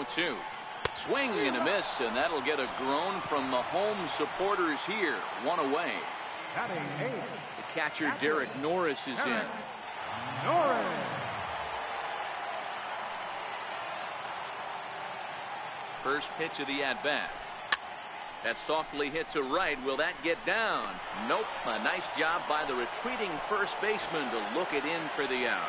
0-2. Swing and a miss, and that'll get a groan from the home supporters here. One away. The catcher, Derek Norris, is in. First pitch of the at-bat. That's softly hit to right. Will that get down? Nope. A nice job by the retreating first baseman to look it in for the out.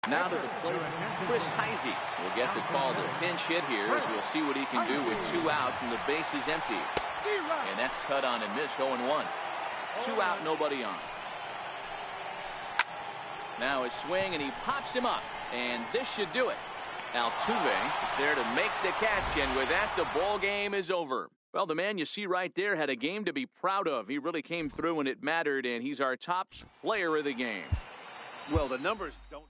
Now to the plate, Chris Heisey will get the call to pinch hit here, as we'll see what he can do with 2 out and the base is empty. And that's cut on and missed. 0-1. 2 out, nobody on. Now a swing, and he pops him up, and this should do it. Altuve is there to make the catch, and with that, the ball game is over. Well, the man you see right there had a game to be proud of. He really came through when it mattered, and he's our top player of the game. Well, the numbers don't.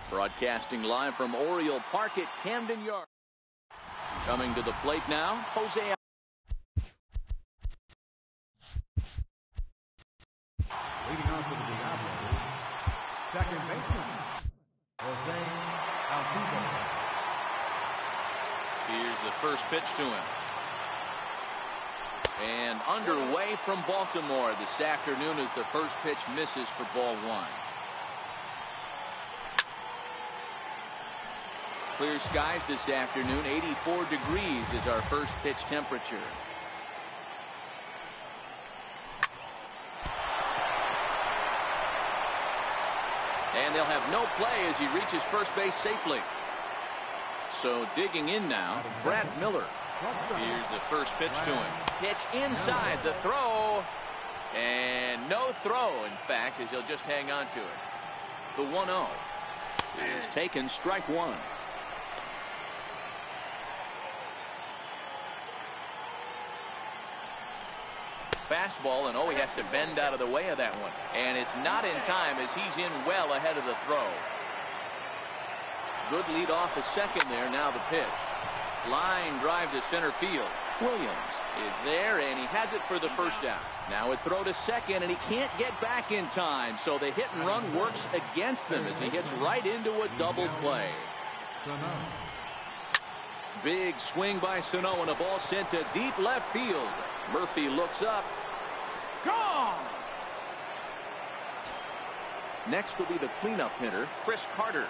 Broadcasting live from Oriole Park at Camden Yards. Coming to the plate now, Jose. Leading off with the Diablos, second baseman, Jose Altuve. Here's the first pitch to him. And underway from Baltimore this afternoon as the first pitch misses for ball 1. Clear skies this afternoon. 84 degrees is our first pitch temperature. And they'll have no play as he reaches first base safely. So digging in now, Brad Miller. Here's the first pitch to him. Pitch inside, the throw. And no throw, in fact, as he'll just hang on to it. The 1-0 is taken, strike 1. Fastball, and he has to bend out of the way of that one. And it's not in time as he's in well ahead of the throw. Good lead off a second there. Now the pitch. Line drive to center field. Williams is there, and he has it for the first out. Now a throw to second, and he can't get back in time. So the hit and run works against them as he hits right into a double play. Big swing by Sano, and a ball sent to deep left field. Murphy looks up. Gone! Next will be the cleanup hitter, Chris Carter.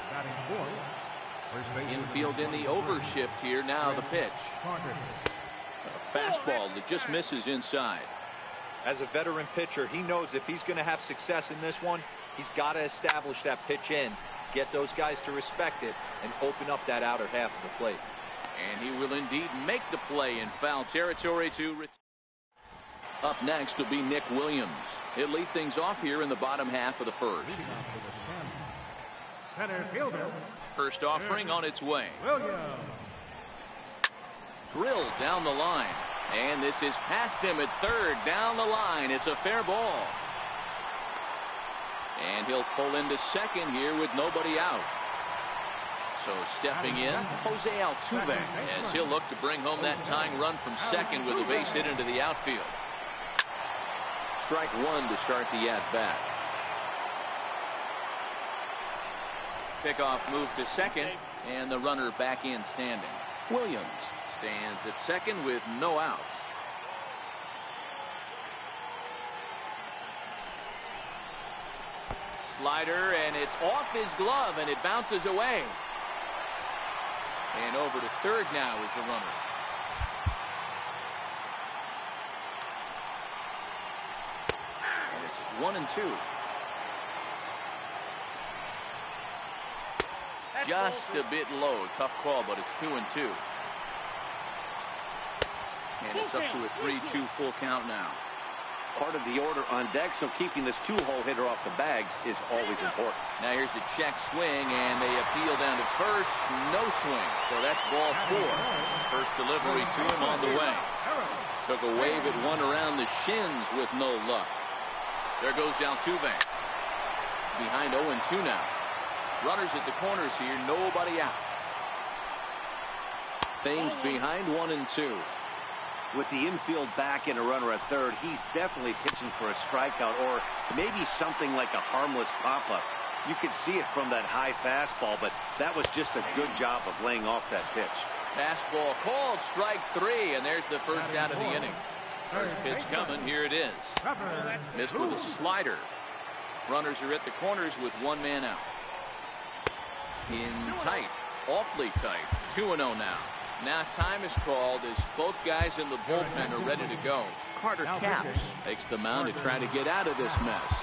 Infield in the overshift here. Now the pitch. A fastball that just misses inside. As a veteran pitcher, he knows if he's going to have success in this one, he's got to establish that pitch in, get those guys to respect it, and open up that outer half of the plate. And he will indeed make the play in foul territory to return. Up next will be Nick Williams. He'll lead things off here in the bottom half of the first. Center fielder. First offering on its way. Williams. Drilled down the line. And this is past him at third. Down the line. It's a fair ball. And he'll pull into second here with nobody out. So stepping in, Jose Altuve, as he'll look to bring home that tying run from second with a base hit into the outfield. Strike 1 to start the at-bat. Pickoff move to second, and the runner back in standing. Williams stands at second with no outs. Slider, and it's off his glove, and it bounces away. And over to third now is the runner. And it's 1-2. Just a bit low. Tough call, but it's 2-2. And it's up to a 3-2 full count now. Part of the order on deck, so keeping this two-hole hitter off the bags is always important. Now here's a check swing, and they appeal down to first. No swing, so that's ball 4. First delivery to him on the way. Took a wave at one around the shins with no luck. There goes Altuve. Behind 0-2 now. Runners at the corners here, nobody out. Thames behind 1-2. With the infield back and a runner at third, he's definitely pitching for a strikeout or maybe something like a harmless pop-up. You could see it from that high fastball, but that was just a good job of laying off that pitch. Fastball called, strike 3, and there's the first out of the inning. First pitch coming, here it is. Missed with a slider. Runners are at the corners with one man out. In tight, awfully tight, 2-0 now. Now time is called as both guys in the bullpen are ready to go. Carter Capps takes the mound to try to get out of this mess.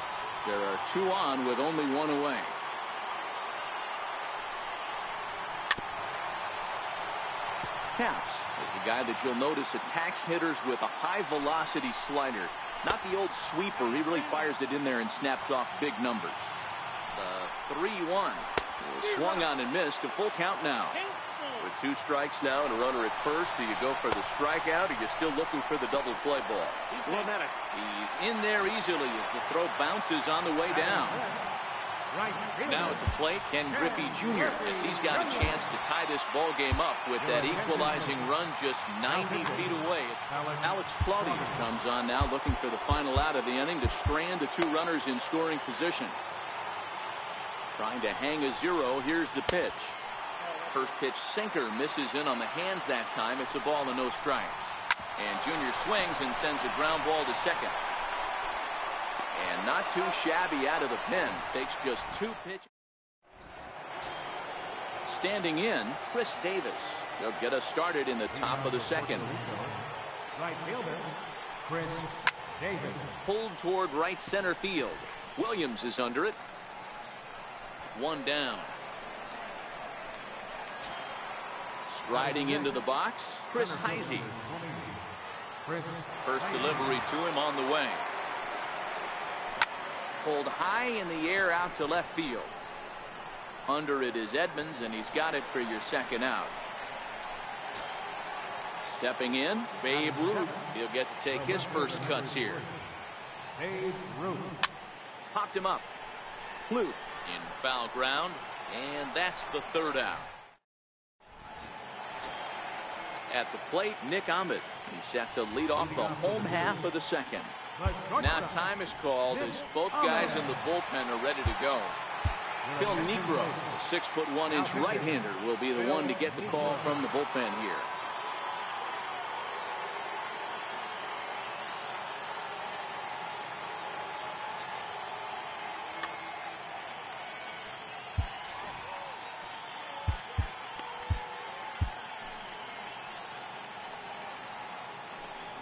There are 2 on with only 1 away. Capps is a guy that you'll notice attacks hitters with a high velocity slider. Not the old sweeper. He really fires it in there and snaps off big numbers. The 3-1 swung on and missed. A full count now. With 2 strikes now and a runner at first, do you go for the strikeout, or are you still looking for the double play ball? He's in there easily as the throw bounces on the way down. Now at the plate, Ken Griffey Jr. as he's got a chance to tie this ball game up with that equalizing run just 90 feet away. Alex Claudia comes on now looking for the final out of the inning to strand the 2 runners in scoring position. Trying to hang a 0. Here's the pitch. First pitch sinker misses in on the hands that time. It's a ball and no strikes. And Junior swings and sends a ground ball to second. And not too shabby out of the pen. Takes just 2 pitches. Standing in, Chris Davis. He'll get us started in the top of the second. Right fielder, Chris Davis. Pulled toward right center field. Williams is under it. 1 down. Striding into the box, Chris Heisey. First delivery to him on the way. Pulled high in the air out to left field. Under it is Edmonds, and he's got it for your second out. Stepping in, Babe Ruth. He'll get to take his first cuts here. Babe Ruth. Popped him up. Fluke in foul ground, and that's the 3rd out. At the plate, Nick Ahmed. He's set to lead off the home half of the second. Now time is called as both guys in the bullpen are ready to go. Phil Niekro, the 6'1" right-hander, will be the one to get the call from the bullpen here.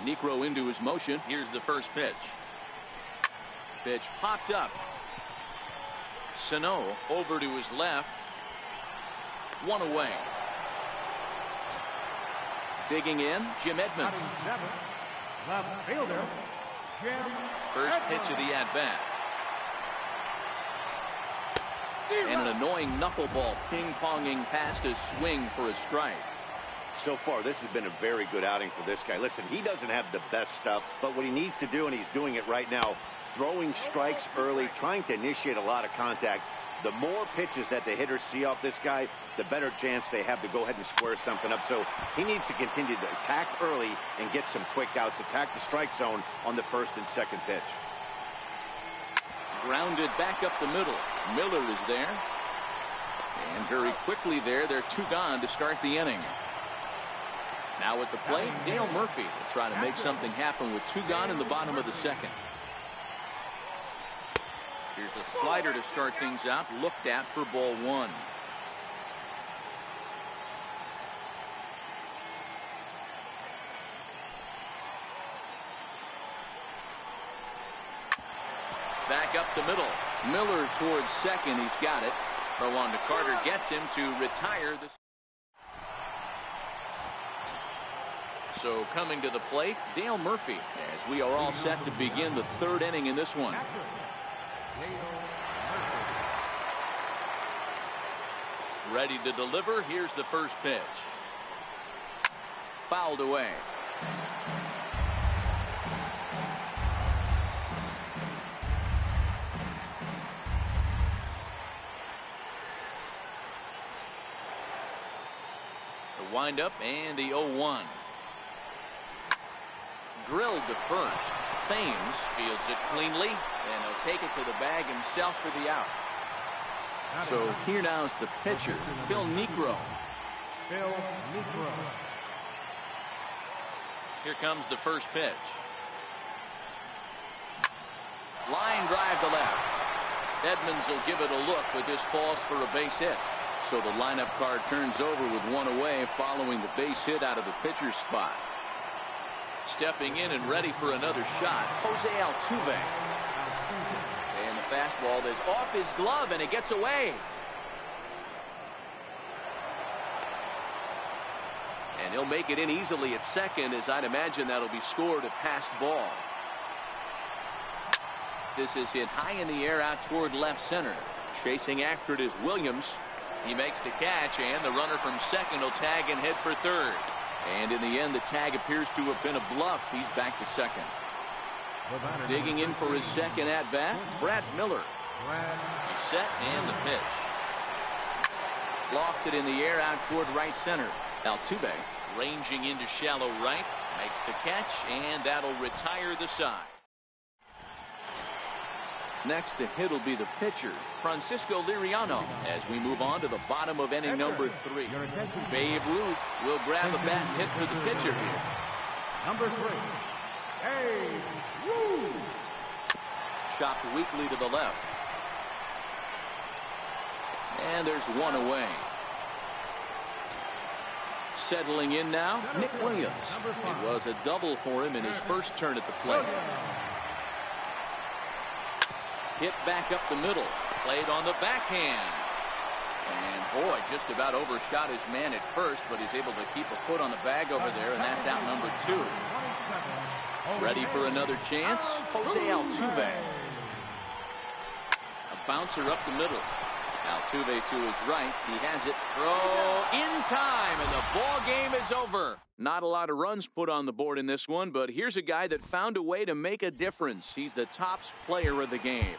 Niekro into his motion. Here's the first pitch. Pitch popped up. Sano over to his left. 1 away. Digging in, Jim Edmonds. Left fielder, Jim First pitch of the at-bat. And an annoying knuckleball ping-ponging past a swing for a strike. So far, this has been a very good outing for this guy. Listen, he doesn't have the best stuff, but what he needs to do, and he's doing it right now, throwing strikes early, trying to initiate a lot of contact. The more pitches that the hitters see off this guy, the better chance they have to go ahead and square something up. So he needs to continue to attack early and get some quick outs, attack the strike zone on the first and second pitch. Grounded back up the middle. Miller is there. And very quickly there, they're 2 gone to start the inning. Now at the plate, Dale Murphy will try to make something happen with 2 gone in the bottom of the second. Here's a slider to start things out, looked at for ball 1. Back up the middle. Miller towards second. He's got it. Throw on to Carter gets him to retire the. So coming to the plate, Dale Murphy, as we are all set to begin the 3rd inning in this one. Ready to deliver. Here's the first pitch. Fouled away. The windup and the 0-1. Drilled to first. Thames fields it cleanly, and he'll take it to the bag himself for the out. So here now is the pitcher, Phil Niekro. Here comes the first pitch. Line drive to left. Edmonds will give it a look, but this falls for a base hit. So the lineup card turns over with 1 away following the base hit out of the pitcher's spot. Stepping in and ready for another shot, Jose Altuve. And the fastball is off his glove, and it gets away. And he'll make it in easily at second, as I'd imagine that'll be scored a passed ball. This is hit high in the air out toward left center. Chasing after it is Williams. He makes the catch, and the runner from second will tag and head for third. And in the end, the tag appears to have been a bluff. He's back to second. Digging in for his second at-bat, Brad Miller. He's set, and the pitch. Lofted in the air out toward right center. Altuve ranging into shallow right. Makes the catch, and that'll retire the side. Next to hit will be the pitcher, Francisco Liriano, as we move on to the bottom of inning number 3. Babe Ruth will grab a bat and hit for the pitcher here. Number 3, Babe Ruth. Chopped weakly to the left. And there's 1 away. Settling in now, Nick Williams. It was a double for him in his first turn at the plate. Hit back up the middle. Played on the backhand. And boy, just about overshot his man at first, but he's able to keep a foot on the bag over there, and that's out number 2. Ready for another chance? Jose Altuve. A bouncer up the middle. Altuve to his right. He has it. Throw in time, and the ball game is over. Not a lot of runs put on the board in this one, but here's a guy that found a way to make a difference. He's the tops player of the game.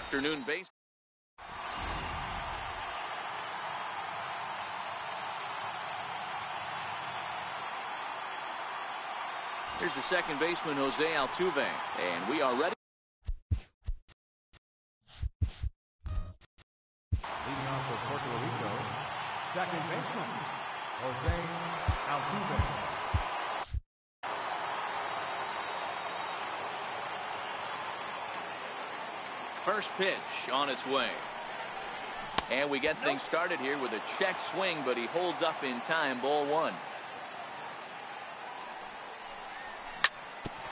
afternoon base. Here's the second baseman, Jose Altuve, and we are ready. Leading off for Puerto Rico, second baseman, Jose Altuve. First pitch on its way. And we get things started here with a check swing, but he holds up in time. Ball one.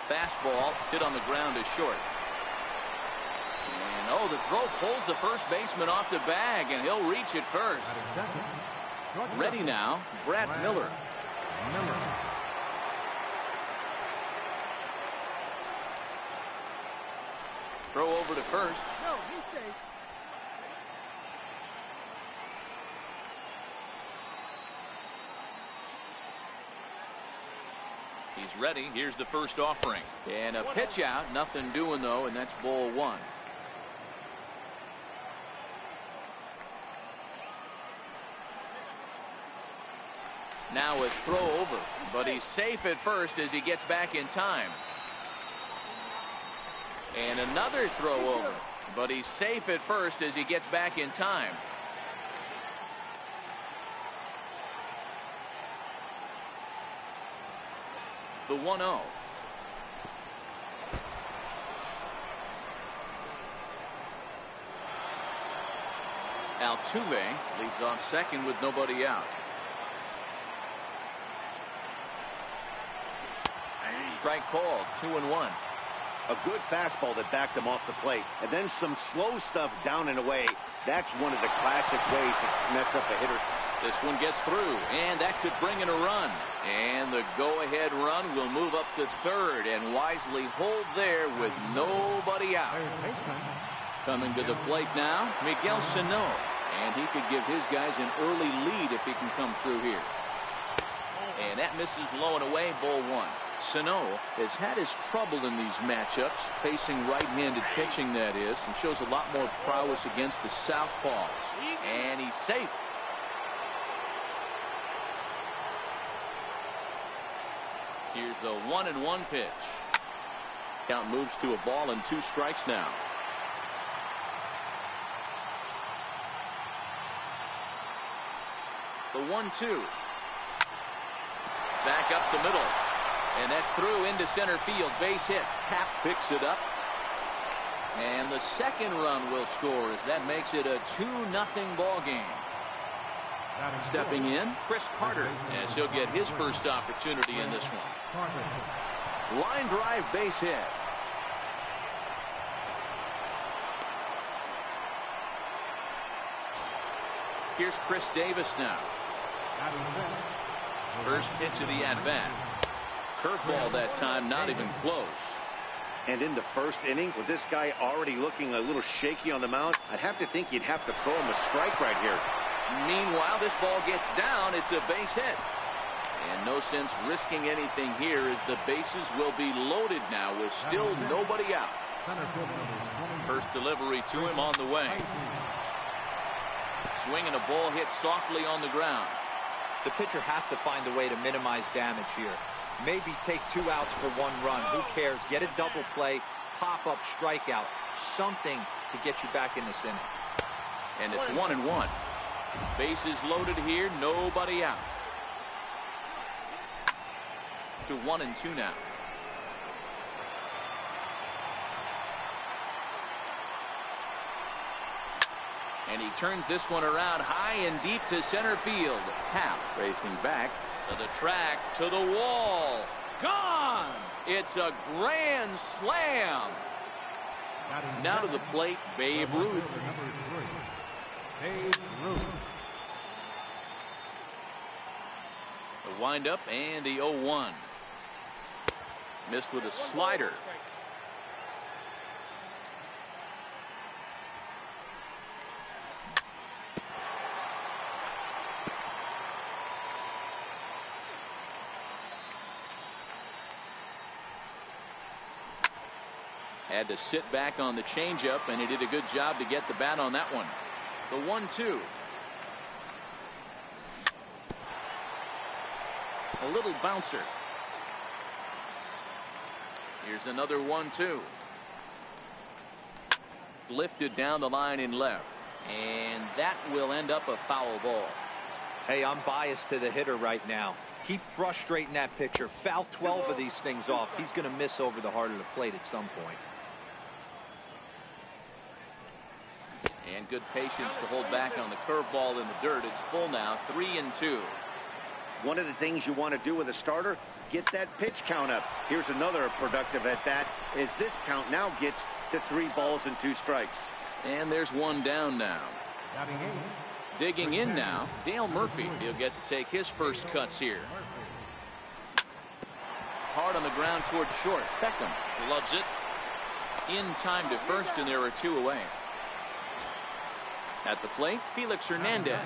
Fastball hit on the ground is short. And oh, the throw pulls the first baseman off the bag, and he'll reach it first. Ready now, Brad Miller. Throw over to first. No, he's safe. He's ready. Here's the first offering. And a pitch out. Nothing doing, though, and that's ball one. Now a throw over, but he's safe at first as he gets back in time. And another throw over, but he's safe at first as he gets back in time. The 1-0. Altuve leads off second with nobody out. Strike called, 2-1. A good fastball that backed him off the plate, and then some slow stuff down and away. That's one of the classic ways to mess up a hitter. This one gets through, and that could bring in a run. And the go-ahead run will move up to third and wisely hold there with nobody out. Coming to the plate now, Miguel Sano. And he could give his guys an early lead if he can come through here. And that misses low and away, ball one. Sano has had his trouble in these matchups, facing right-handed pitching, that is, and shows a lot more prowess against the southpaws. And he's safe. Here's the 1-1 pitch. Count moves to a ball and 2 strikes now. The 1-2. Back up the middle. And that's through into center field. Base hit. Happ picks it up. And the second run will score as that makes it a 2-0 ball game. Stepping in, Chris Carter, as he'll get his first opportunity in this one. Line drive base hit. Here's Chris Davis now. First pitch of the at-bat. Curveball that time, not even close. And in the first inning, with this guy already looking a little shaky on the mound, I'd have to think you'd have to throw him a strike right here. Meanwhile, this ball gets down. It's a base hit. And no sense risking anything here as the bases will be loaded now with still nobody out. First delivery to him on the way. Swinging a ball hit softly on the ground. The pitcher has to find a way to minimize damage here. Maybe take 2 outs for 1 run. Who cares? Get a double play, pop-up strikeout, something to get you back in this inning. And it's 1-1. Bases loaded here, nobody out. To 1-2 now. And he turns this one around high and deep to center field. Happ racing back to the track, to the wall. Gone! It's a grand slam. Now to the plate, Babe Ruth. Babe Ruth. The windup and the 0-1. Missed with a slider. Had to sit back on the changeup, and he did a good job to get the bat on that one. The 1-2. A little bouncer. Here's another 1-2. Lifted down the line in left, and that will end up a foul ball. Hey, I'm biased to the hitter right now. Keep frustrating that pitcher. Foul 12 of these things off. He's going to miss over the heart of the plate at some point. And good patience to hold back on the curveball in the dirt. It's full now, 3-2. One of the things you want to do with a starter, get that pitch count up. Here's another productive at bat as this count now gets to 3 balls and 2 strikes. And there's one down now. Digging in now, Dale Murphy. He'll get to take his first cuts here. Hard on the ground toward short. Beckham loves it. In time to first, and there are 2 away. At the plate, Felix Hernandez.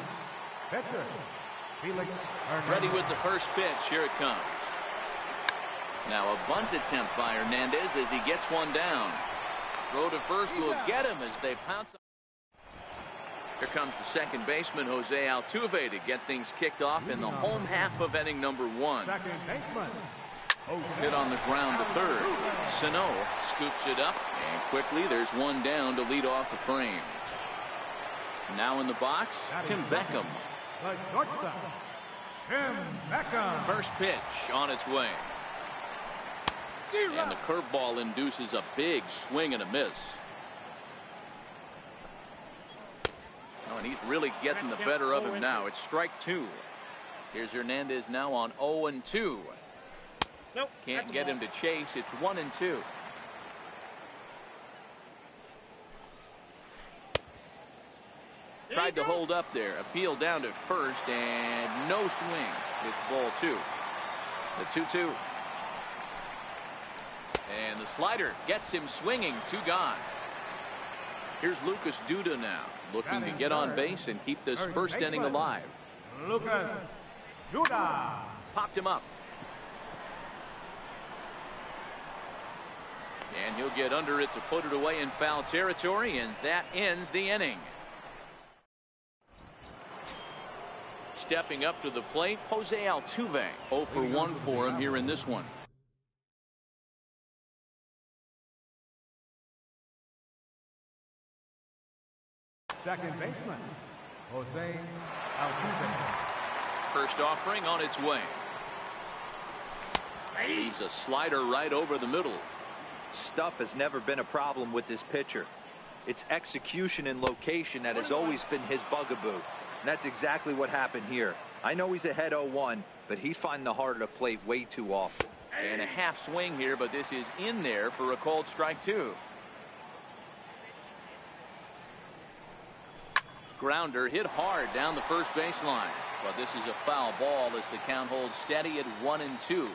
Ready with the first pitch. Here it comes. Now a bunt attempt by Hernandez as he gets one down. Throw to first will get him as they pounce. Here comes the second baseman, Jose Altuve, to get things kicked off in the home half of inning number 1. Hit on the ground to third. Sano scoops it up, and quickly there's one down to lead off the frame. Now in the box, Tim Beckham. First pitch on its way. And the curveball induces a big swing and a miss. Oh, and he's really getting the better of him now. It's strike 2. Here's Hernandez now on 0-2. Nope, can't get him to chase. It's 1-2. Tried to hold up there. Appeal down to first, and no swing. It's ball 2. The 2-2. And the slider gets him swinging. 2 gone. Here's Lucas Duda now, looking to get on base and keep this first inning alive. Lucas Duda. Popped him up. And he'll get under it to put it away in foul territory, and that ends the inning. Stepping up to the plate, Jose Altuve. 0 for 1 for him here in this one. Second baseman, Jose Altuve. First offering on its way. Leaves a slider right over the middle. Stuff has never been a problem with this pitcher. It's execution and location that has always been his bugaboo. And that's exactly what happened here. I know he's ahead 0-1, but he's finding the heart of the plate way too often. And a half swing here, but this is in there for a called strike 2. Grounder hit hard down the first baseline, but this is a foul ball as the count holds steady at 1-2.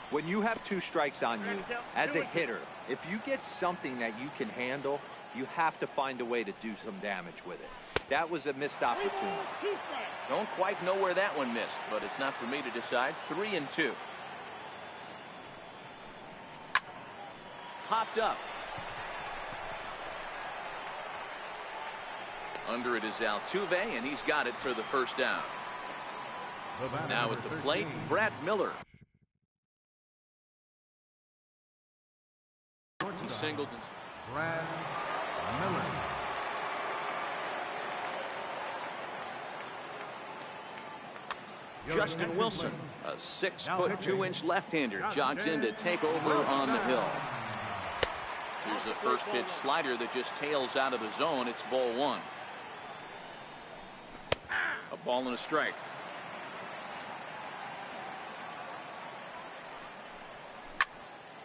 When you have 2 strikes on you, as a hitter, if you get something that you can handle, you have to find a way to do some damage with it. That was a missed opportunity. Don't quite know where that one missed, but it's not for me to decide. 3-2. Popped up. Under it is Altuve, and he's got it for the first down. Now at the plate, Brad Miller. He singled. Brad Miller. Justin Wilson, a 6-foot 2-inch left-hander, jogs in to take over on the hill. Here's a first pitch slider that just tails out of the zone. It's ball 1. A ball and a strike.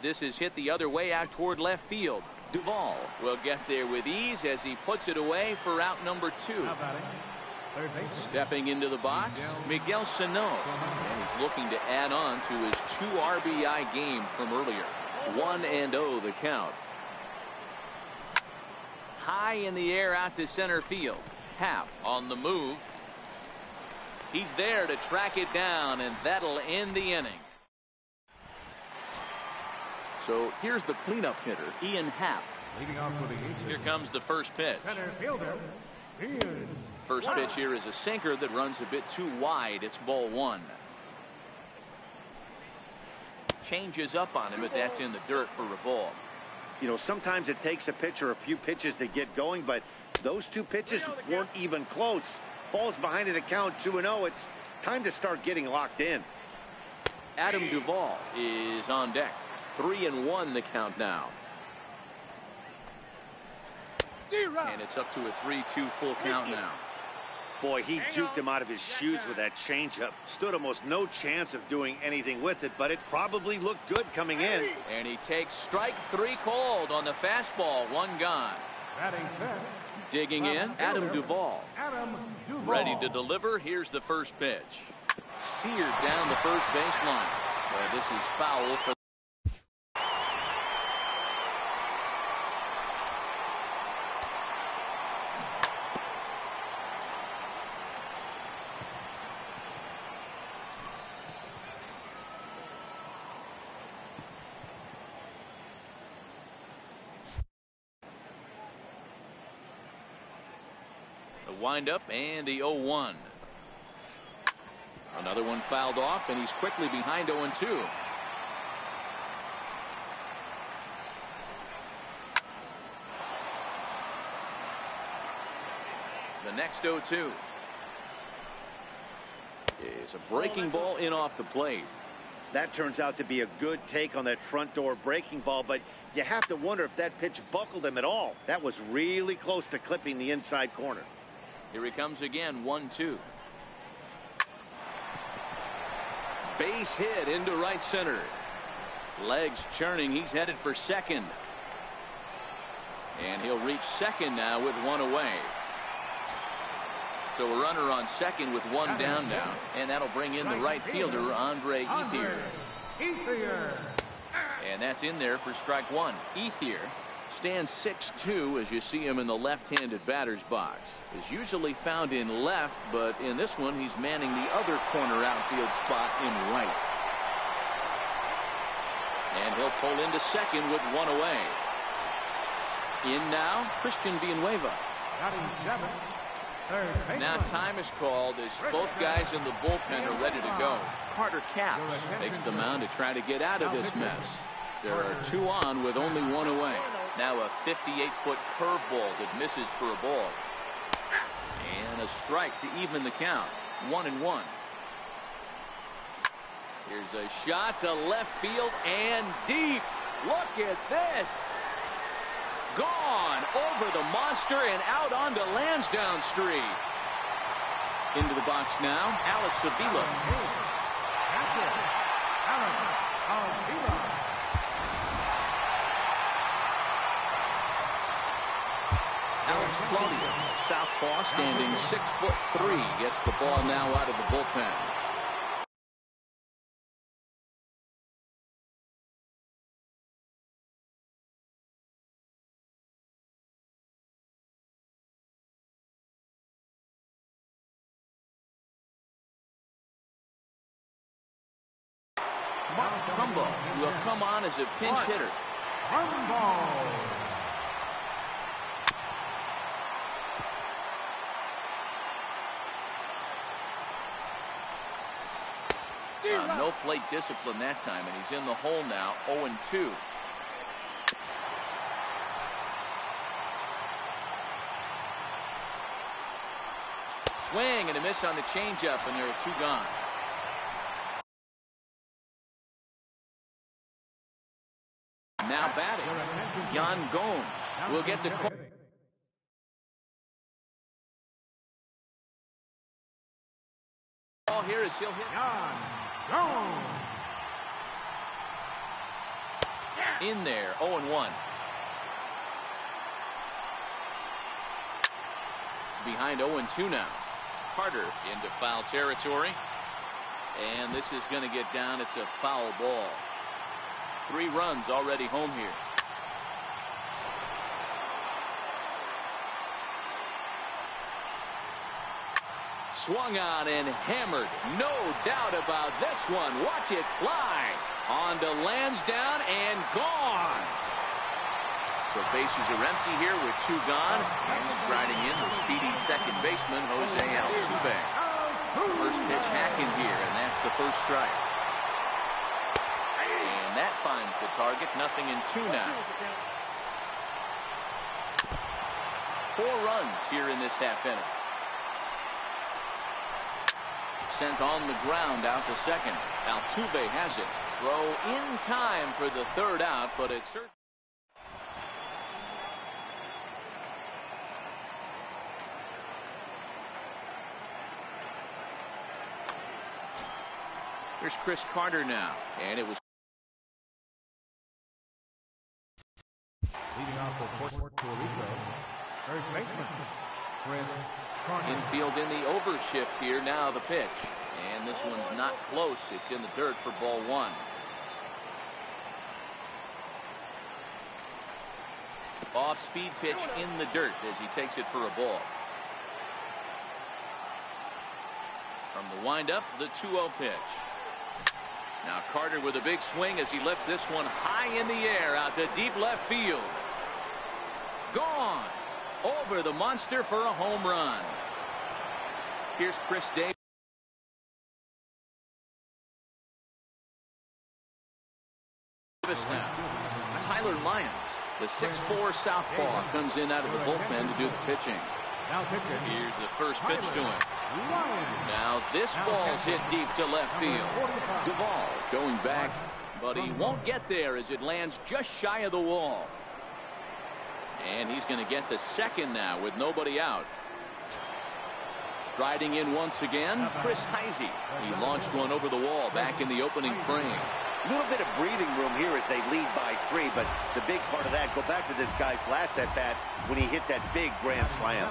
This is hit the other way out toward left field. Duvall will get there with ease as he puts it away for out number 2. Stepping into the box, Miguel Sano. And he's looking to add on to his 2 RBI game from earlier. 1-0 the count. High in the air out to center field. Happ on the move. He's there to track it down, and that'll end the inning. So here's the cleanup hitter, Ian Happ. Leading off for the Aces. Here comes the first pitch. Center fielder, Ian. First pitch here is a sinker that runs a bit too wide. It's ball one. Changes up on him, but that's in the dirt for a ball. You know, sometimes it takes a pitcher a few pitches to get going, but those two pitches weren't even close. Falls behind at a count 2-0. It's time to start getting locked in. Adam Duvall is on deck. 3-1 the count now. And it's up to a 3-2 full count now. Boy, he juked him out of his shoes with that changeup. Stood almost no chance of doing anything with it, but it probably looked good coming in. And he takes strike 3 called on the fastball. 1 gone. Batting fifth. Digging in, Adam Duvall. Adam Duvall. Ready to deliver. Here's the first pitch. Seared down the first baseline. Well, this is foul for. Windup and the 0-1. Another one fouled off, and he's quickly behind 0-2. The next 0-2 is a breaking ball in off the plate. That turns out to be a good take on that front door breaking ball, but you have to wonder if that pitch buckled him at all. That was really close to clipping the inside corner. Here he comes again, 1-2. Base hit into right center. Legs churning. He's headed for second. And he'll reach second now with 1 away. So a runner on second with 1 down now. And that'll bring in the right fielder, Andre Ethier. And that's in there for strike 1. Ethier stands 6'2" as you see him in the left-handed batter's box. Is usually found in left, but in this one he's manning the other corner outfield spot in right. And he'll pull into second with 1 away. In now, Christian Villanueva. Now time is called as both guys in the bullpen are ready to go. Carter Capps takes the mound to try to get out of this mess. There are 2 on with only 1 away. Now a 58-foot curveball that misses for a ball. And a strike to even the count. 1-1. Here's a shot to left field and deep. Look at this. Gone over the monster and out onto Lansdowne Street. Into the box now, Alex Avila. Alex Claudia, southpaw, standing 6'3", gets the ball now out of the bullpen. Mark Trumbo will come on as a pinch hitter. No plate discipline that time, and he's in the hole now, 0-2. Swing and a miss on the changeup, and there are 2 gone. Now batting, Yan Gomes will get the call. Here is he'll hit. In there, 0-1. Behind 0-2 now. Carter into foul territory. And this is going to get down. It's a foul ball. 3 runs already home here. Swung on and hammered. No doubt about this one. Watch it fly. On to Lansdowne and gone. So bases are empty here with 2 gone. And striding in the speedy second baseman, Jose Altuve. First pitch hacking here, and that's the first strike. And that finds the target. Nothing in 2 now. 4 runs here in this half inning. Sent on the ground out to second. Altuve has it. Throw in time for the 3rd out, but it's certainly. Here's Chris Carter now, and it was Leading off for Puerto Rico, first baseman, Chris Carter. infield in the overshift here. Now the pitch, and this one's not close. It's in the dirt for ball 1. Off-speed pitch in the dirt as he takes it for a ball. From the windup, the 2-0 pitch. Now Carter with a big swing as he lifts this one high in the air out to deep left field. Gone over the monster for a home run. Here's Chris Davis now. Tyler Lyons, the 6'4" southpaw, comes in out of the bullpen to do the pitching. Here's the first pitch to him. Now this ball's hit deep to left field. Duvall going back, but he won't get there as it lands just shy of the wall. And he's going to get to second now with nobody out. Striding in once again, Chris Heisey. He launched one over the wall back in the opening frame. A little bit of breathing room here as they lead by 3, but the big part of that, go back to this guy's last at-bat when he hit that big grand slam.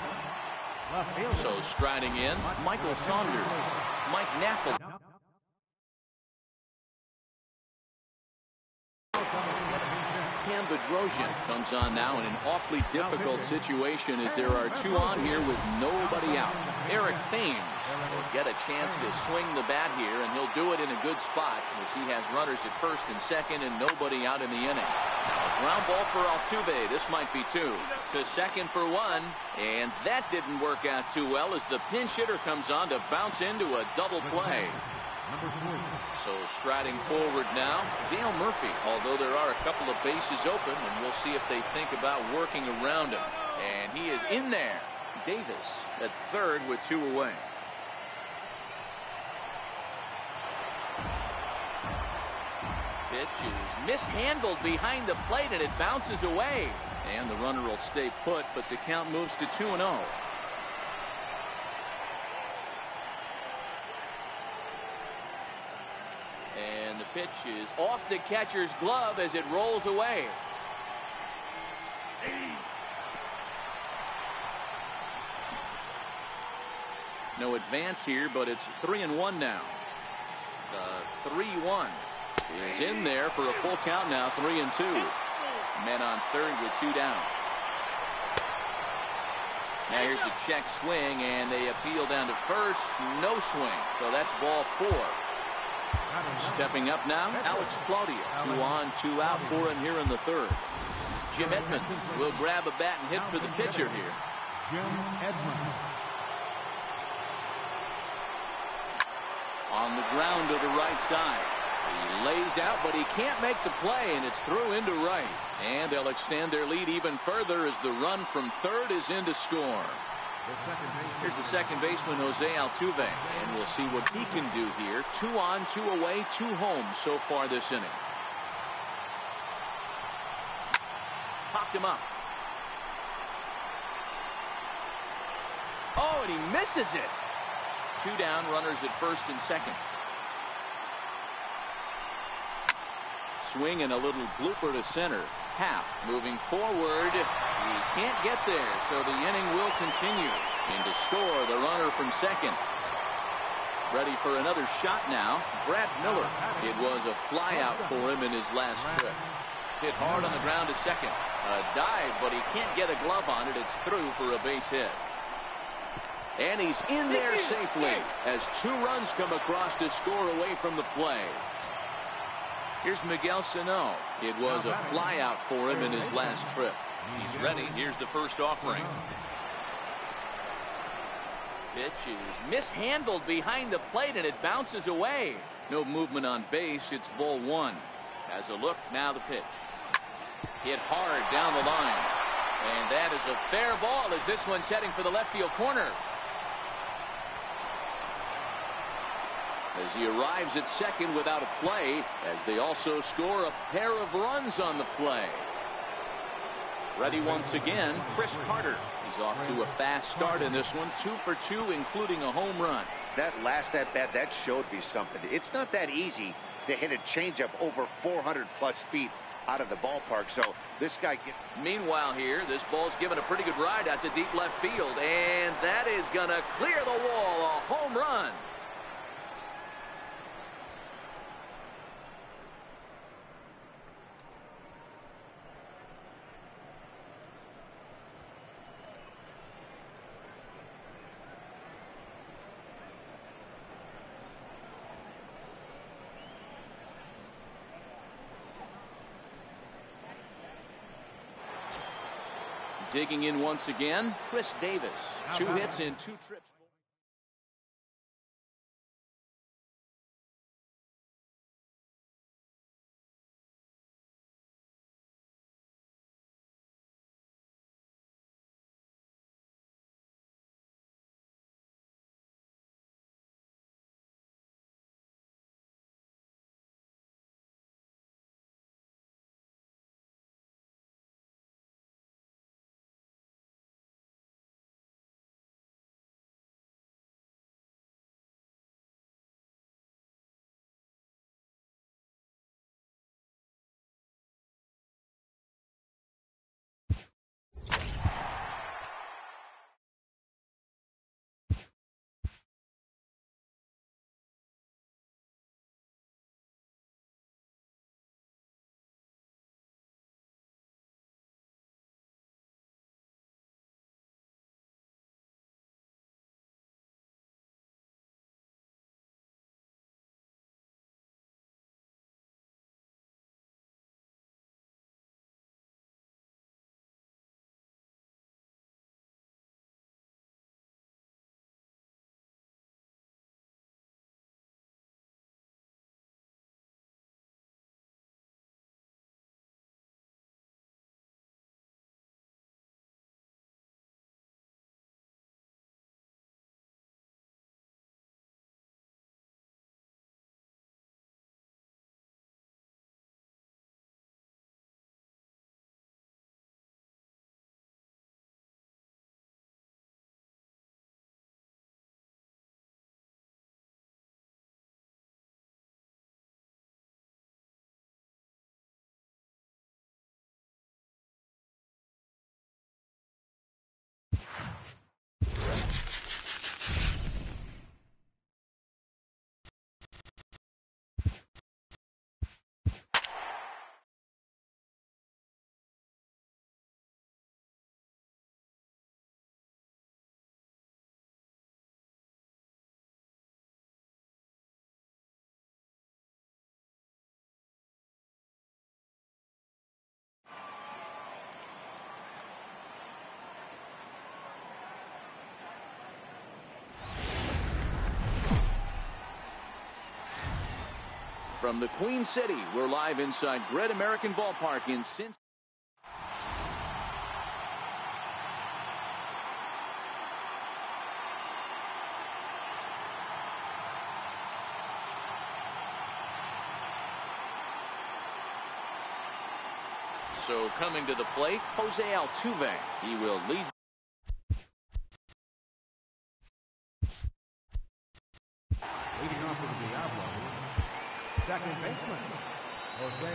So striding in, Michael Saunders. Mike Napple. Cam Bedrosian comes on now in an awfully difficult situation as there are 2 on here with nobody out. Eric Thames will get a chance to swing the bat here, and he'll do it in a good spot as he has runners at first and second and nobody out in the inning. Now a ground ball for Altuve. This might be 2. To second for 1, and that didn't work out too well as the pinch hitter comes on to bounce into a double play. So striding forward now, Dale Murphy, although there are a couple of bases open, and we'll see if they think about working around him. And he is in there. Davis at third with 2 away. Pitch is mishandled behind the plate, and it bounces away. And the runner will stay put, but the count moves to 2-0. And the pitch is off the catcher's glove as it rolls away. No advance here, but it's 3-1 now. The 3-1 is in there for a full count now, 3-2. Men on third with 2 down. Now here's the check swing, and they appeal down to first. No swing, so that's ball 4. Stepping up now, Alex Claudia. 2 on, 2 out for him here in the 3rd. Jim Edmonds will grab a bat and hit for the pitcher here. Jim Edmonds. On the ground to the right side. He lays out, but he can't make the play, and it's through into right. And they'll extend their lead even further as the run from third is in to score. Here's the second baseman, Jose Altuve, and we'll see what he can do here. 2 on, 2 away, 2 home so far this inning. Popped him up. Oh, and he misses it. 2 down, runners at first and second. Swing and a little blooper to center. Happ moving forward. He can't get there, so the inning will continue. And to score, the runner from second. Ready for another shot now. Brad Miller. It was a flyout for him in his last trip. Hit hard on the ground to second. A dive, but he can't get a glove on it. It's through for a base hit. And he's in there safely as 2 runs come across to score away from the play. Here's Miguel Sano. It was a flyout for him in his last trip. He's ready. Here's the first offering. Pitch is mishandled behind the plate, and it bounces away. No movement on base. It's ball one. Has a look. Now the pitch. Hit hard down the line. And that is a fair ball as this one's heading for the left field corner. As he arrives at second without a play, as they also score a pair of runs on the play. Ready once again, Chris Carter. He's off to a fast start in this one, 2 for 2, including a home run. That last at bat, that showed me something. It's not that easy to hit a changeup over 400+ feet out of the ballpark. So this guy Meanwhile here, this ball's given a pretty good ride out to deep left field, and that is gonna clear the wall. A home run. Digging in once again, Chris Davis. 2 hits in 2 trips. From the Queen City, we're live inside Great American Ballpark in Cincinnati. So coming to the plate, Jose Altuve. He will lead. Leading off with the Diablo, second baseman, Jose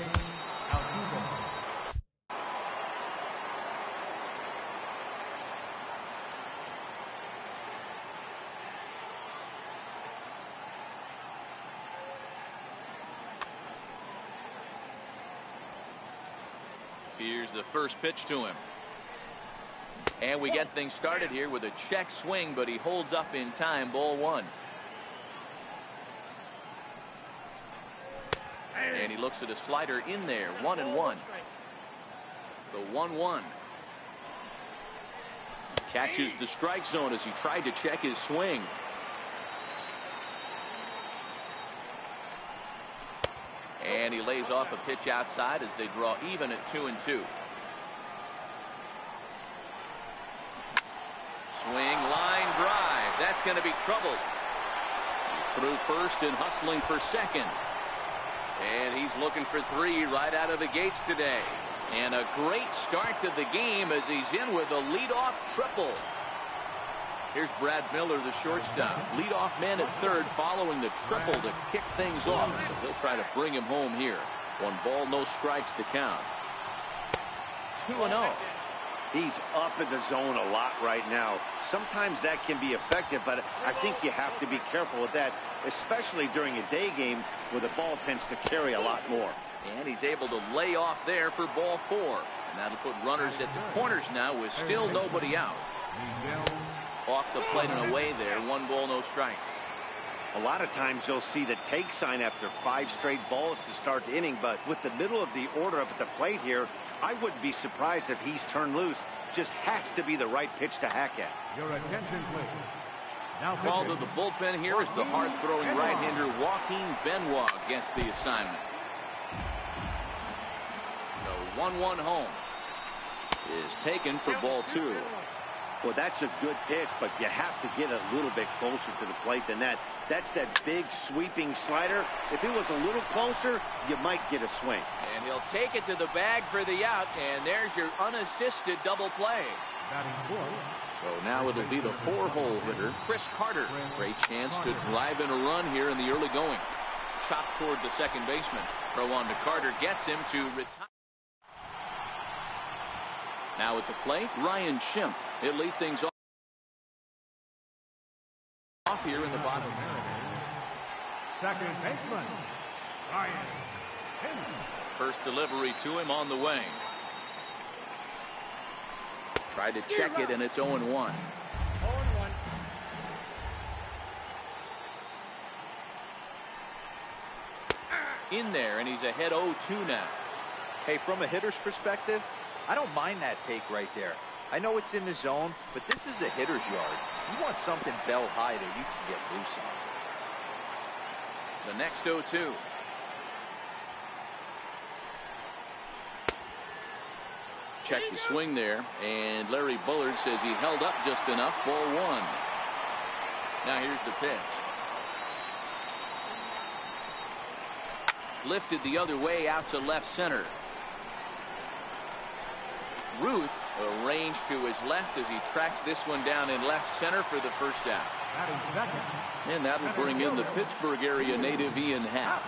Altuve. Here's the first pitch to him. And we get things started here with a check swing, but he holds up in time. Ball one. And he looks at a slider in there. 1-1. The 1-1. Catches the strike zone as he tried to check his swing. And he lays off a pitch outside as they draw even at 2-2. Swing, line drive. That's going to be trouble. He threw first and hustling for second. And he's looking for 3 right out of the gates today. And a great start to the game as he's in with a leadoff triple. Here's Brad Miller, the shortstop. Leadoff man at third following the triple to kick things off. So he'll try to bring him home here. 1 ball, no strikes to count. 2-0. He's up in the zone a lot right now. Sometimes that can be effective, but I think you have to be careful with that, especially during a day game where the ball tends to carry a lot more. And he's able to lay off there for ball 4. And that'll put runners at the corners now with still nobody out. Off the plate and away there. 1 ball, no strikes. A lot of times you'll see the take sign after 5 straight balls to start the inning, but with the middle of the order up at the plate here, I wouldn't be surprised if he's turned loose. Just has to be the right pitch to hack at. Your attention, please. Now called to the bullpen here is the hard-throwing right-hander Joaquin Benoit against the assignment. The 1-1 home is taken for ball 2. Well, that's a good pitch, but you have to get a little bit closer to the plate than that. That's that big sweeping slider. If it was a little closer, you might get a swing. And he'll take it to the bag for the out, and there's your unassisted double play. So now it'll be the 4-hole hitter, Chris Carter. Great chance to drive in a run here in the early going. Chopped toward the second baseman. Throw on to Carter gets him to retire. Now at the plate, Ryan Schimpf. He'll lead things off here in the bottom. Second baseman, Ryan Schimpf. First delivery to him on the way. Tried to check it, and it's 0-1. 0-1. In there, and he's ahead 0-2 now. Hey, from a hitter's perspective, I don't mind that take right there. I know it's in the zone, but this is a hitter's yard. You want something bell high that you can get loose on. The next 0-2. Check the swing there, and Larry Bullard says he held up just enough. Ball 1. Now here's the pitch. Lifted the other way out to left center. Ruth arranged to his left as he tracks this one down in left center for the first out. And that'll bring in the Pittsburgh area native Ian Happ.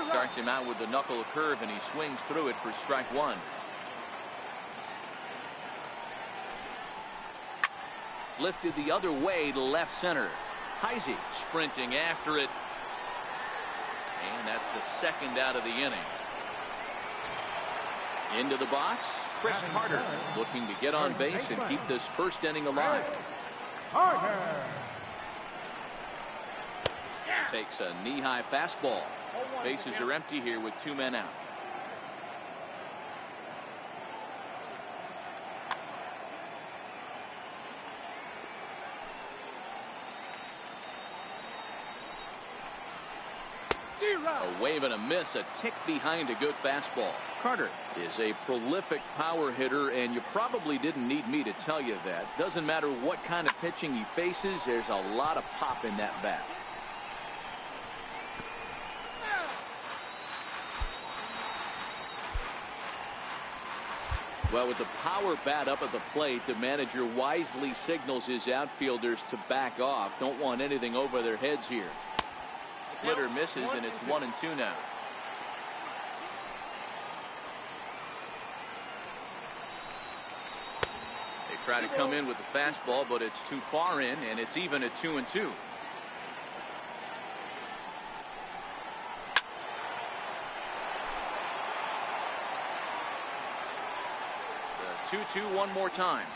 Starts him out with the knuckle curve, and he swings through it for strike 1. Lifted the other way to left center. Heisey sprinting after it. And that's the second out of the inning. Into the box, Chris Carter looking to get on base and keep this first inning alive. Carter Takes a knee-high fastball. Bases are empty here with 2 men out. A wave and a miss, a tick behind a good fastball. Carter is a prolific power hitter, and you probably didn't need me to tell you that. Doesn't matter what kind of pitching he faces, there's a lot of pop in that bat. Well, with the power bat up at the plate, the manager wisely signals his outfielders to back off. Don't want anything over their heads here. Splitter misses, and it's 1-2 now. They try to come in with the fastball, but it's too far in, and it's even at 2-2. The 2-2 one more time.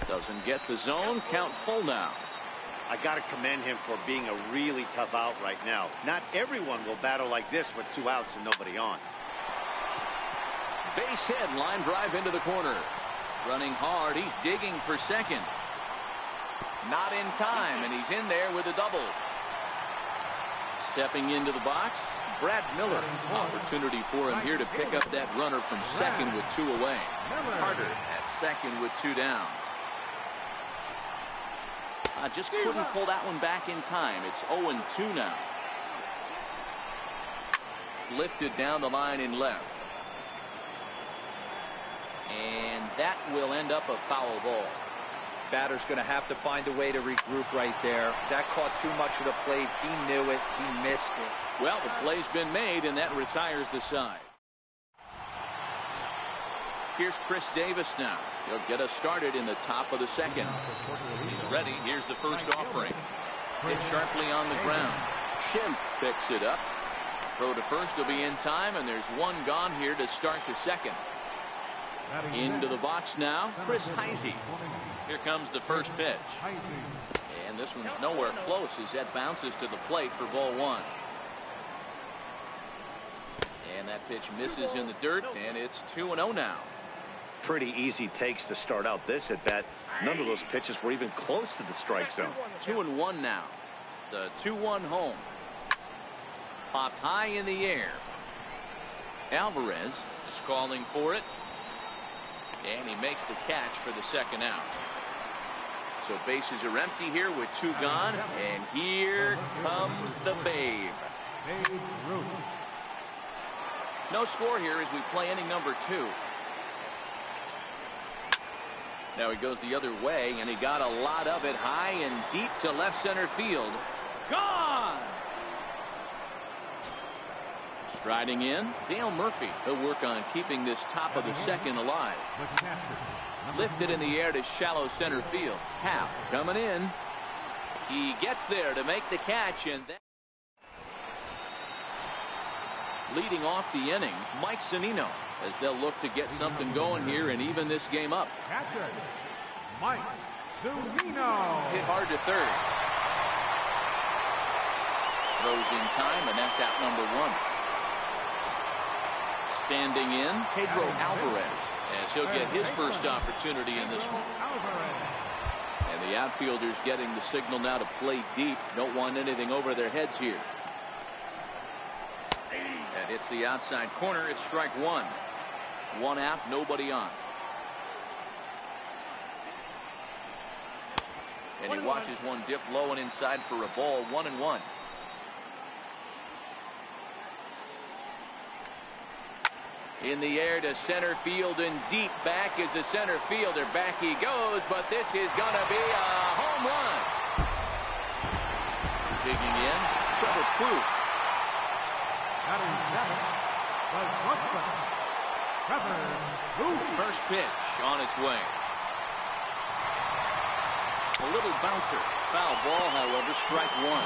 Doesn't get the zone. Count full now. I got to commend him for being a really tough out right now. Not everyone will battle like this with 2 outs and nobody on. Base hit, line drive into the corner. Running hard, he's digging for second. Not in time, and he's in there with a double. Stepping into the box, Brad Miller. Opportunity for him here to pick up that runner from second with 2 away. Carter at second with 2 down. Just couldn't pull that one back in time. It's 0-2 now. Lifted down the line in left. And that will end up a foul ball. Batter's going to have to find a way to regroup right there. That caught too much of the plate. He knew it. He missed it. Well, the play's been made, and that retires the side. Here's Chris Davis now. He'll get us started in the top of the second. He's ready. Here's the first offering. Hit sharply on the ground. Schimpf picks it up. Throw to first will be in time, and there's one gone here to start the second. Into the box now, Chris Heisey. Here comes the first pitch. And this one's nowhere close as that bounces to the plate for ball 1. And that pitch misses in the dirt, and it's 2-0 now. Pretty easy takes to start out this at bat. None of those pitches were even close to the strike zone. 2-1 now. The 2-1 home. Popped high in the air. Alvarez is calling for it. And he makes the catch for the second out. So bases are empty here with 2 gone. And here comes the Babe. No score here as we play inning number 2. Now he goes the other way, and he got a lot of it high and deep to left center field. Gone! Striding in, Dale Murphy. He'll work on keeping this top of the second alive. Lifted in the air to shallow center field. Happ coming in. He gets there to make the catch, and then leading off the inning, Mike Zunino, as they'll look to get something going here and even this game up. Catcher, Mike Zunino. Hit hard to third. Throws in time, and that's out number 1. Standing in, Pedro Alvarez, as he'll get his first opportunity in this one. And the outfielders getting the signal now to play deep. Don't want anything over their heads here. That hits the outside corner. It's strike 1. 1 out, nobody on. And he watches one dip low and inside for a ball. 1-1. In the air to center field and deep back is the center fielder. Back he goes, but this is going to be a home run. Digging in, Trevor Plouffe. First pitch on its way. A little bouncer. Foul ball, however, strike 1.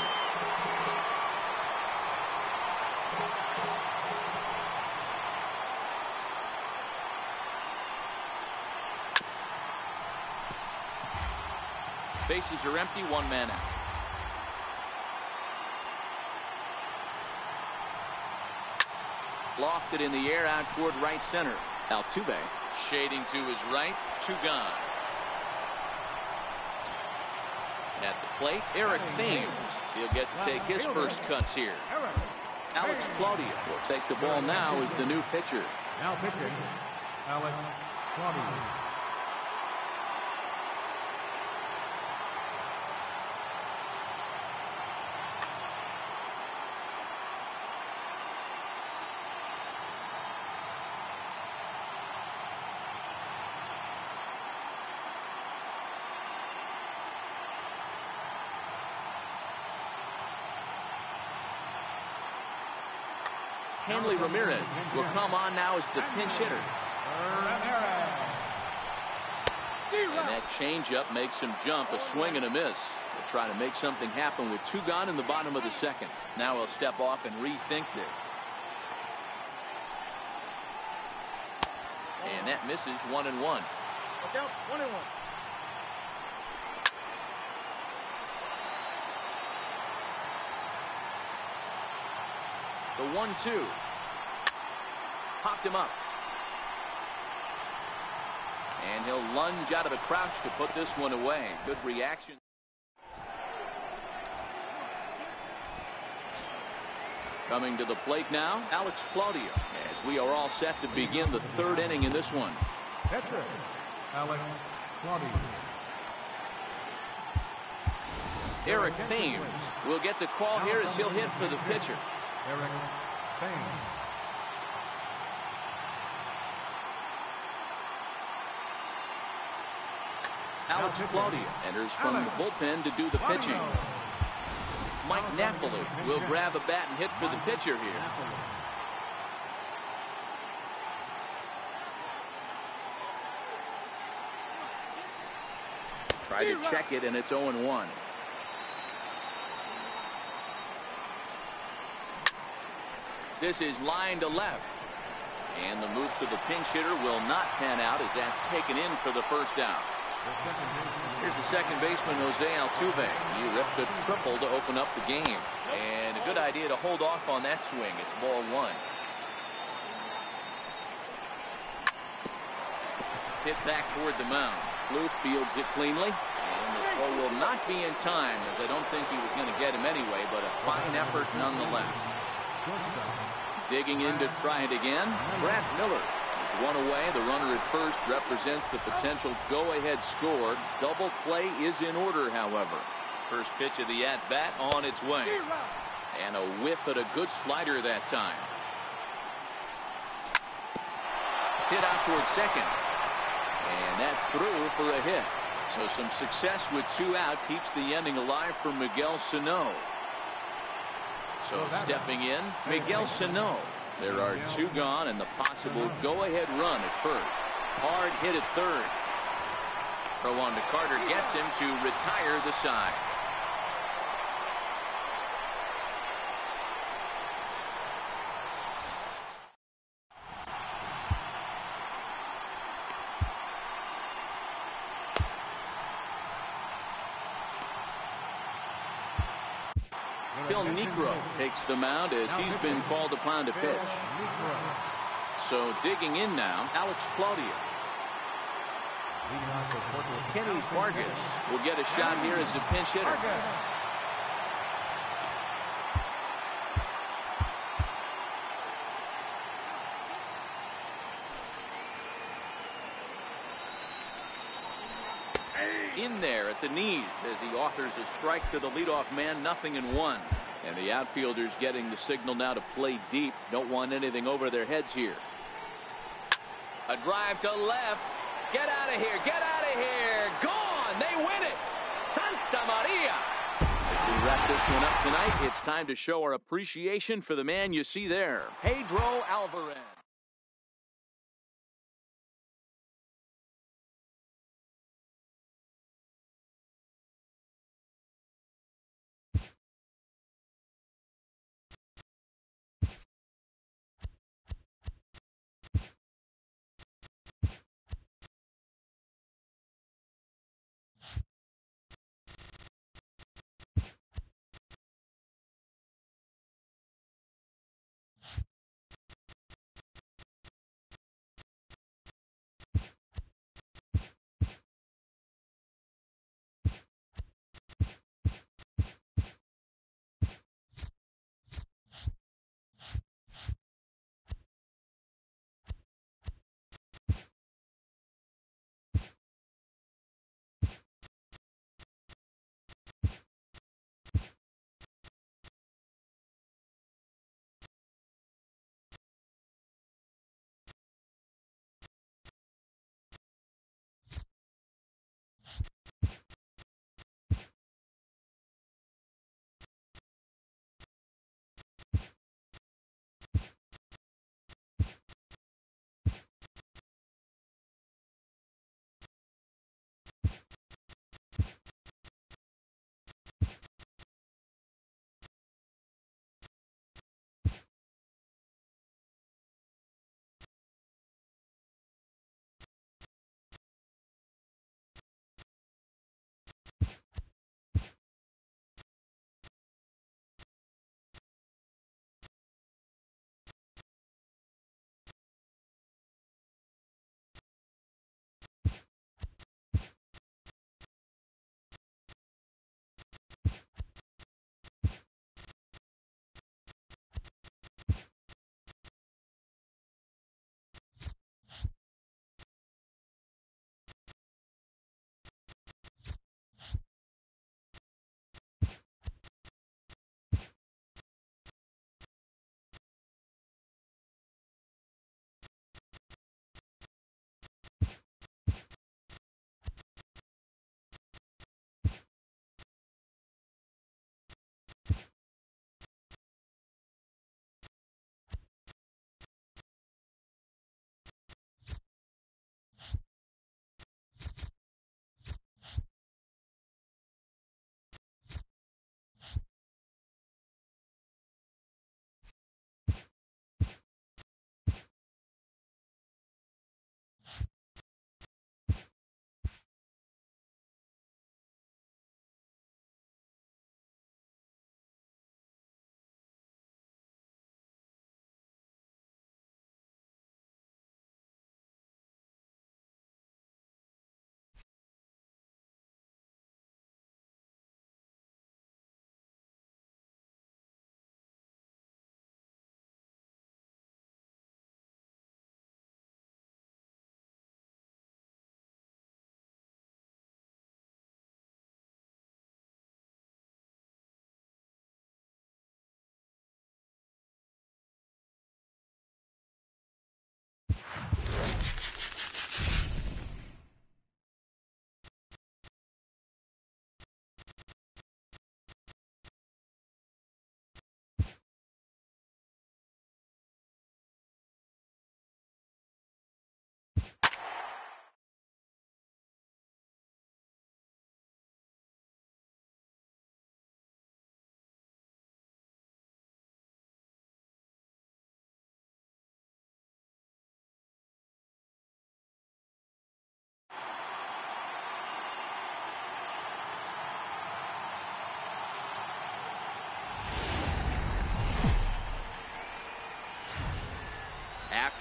Bases are empty, 1 man out. Lofted in the air out toward right center. Altuve shading to his right. 2 gone. At the plate, Eric Thames. He'll get to take his first cuts here. Alex Claudio will take the ball now as the new pitcher. Now pitching, Alex Claudio. Hanley Ramirez will come on now as the pinch hitter. And that changeup makes him jump, a swing and a miss. He'll try to make something happen with 2 gone in the bottom of the second. Now he'll step off and rethink this. And that misses. 1-1. Look out, 1-1. The 1-2. Popped him up. And he'll lunge out of the crouch to put this one away. Good reaction. Coming to the plate now, Alex Claudio, as we are all set to begin the third inning in this one. Catcher, Alex Claudio. Eric Thames will get the call here as he'll hit for the pitcher. Eric Thames. Alex Claudio enters from the bullpen to do the pitching. Mike Napoli will grab a bat and hit for the pitcher here. Try to check it, and it's 0-1. This is line to left. And the move to the pinch hitter will not pan out as that's taken in for the first out. Here's the second baseman, Jose Altuve. He ripped a triple to open up the game. And a good idea to hold off on that swing. It's ball one. Hit back toward the mound. Bluth fields it cleanly. And the throw will not be in time, as I don't think he was going to get him anyway, but a fine effort nonetheless. Digging in to try it again, Brad Miller is one away. The runner at first represents the potential go-ahead score. Double play is in order, however. First pitch of the at-bat on its way. And a whiff at a good slider that time. Hit out toward second. And that's through for a hit. So some success with two out keeps the inning alive for Miguel Sano. So stepping in, Miguel Sano. There are two gone and the possible go-ahead run at first. Hard hit at third. Throw on to Carter gets him to retire the side. Phil Niekro takes the mound as he's been called upon to pitch. So digging in now, Alex Claudio. Kenny Vargas will get a shot here as a pinch hitter. In there at the knees as he offers a strike to the leadoff man. 0-1. And the outfielders getting the signal now to play deep. Don't want anything over their heads here. A drive to left. Get out of here. Get out of here. Gone. They win it. Santa Maria. As we wrap this one up tonight, it's time to show our appreciation for the man you see there, Pedro Alvarez.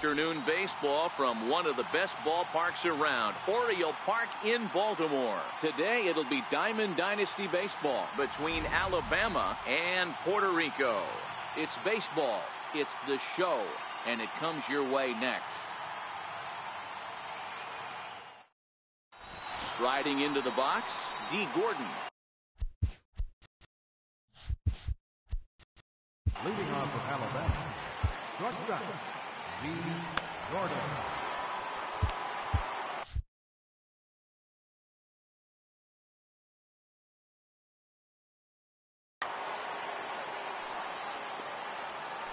Afternoon baseball from one of the best ballparks around, Oriole Park in Baltimore. Today it'll be Diamond Dynasty baseball between Alabama and Puerto Rico. It's baseball, it's the show, and it comes your way next. Striding into the box, D. Gordon. Leading off for Alabama, shortstop, D. Gordon.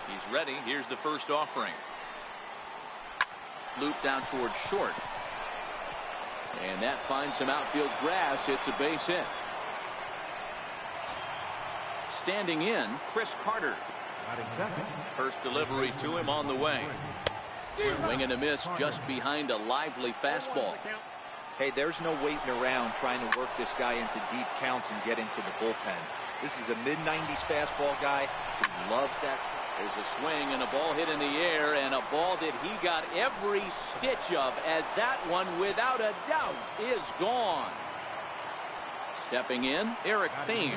He's ready. Here's the first offering. Looped out towards short. And that finds some outfield grass. It's a base hit. Standing in, Chris Carter. First delivery to him on the way. Swing and a miss just behind a lively fastball. Hey, there's no waiting around trying to work this guy into deep counts and get into the bullpen. This is a mid-90s fastball guy who loves that. There's a swing and a ball hit in the air, and a ball that he got every stitch of, as that one, without a doubt, is gone. Stepping in, Eric Thames,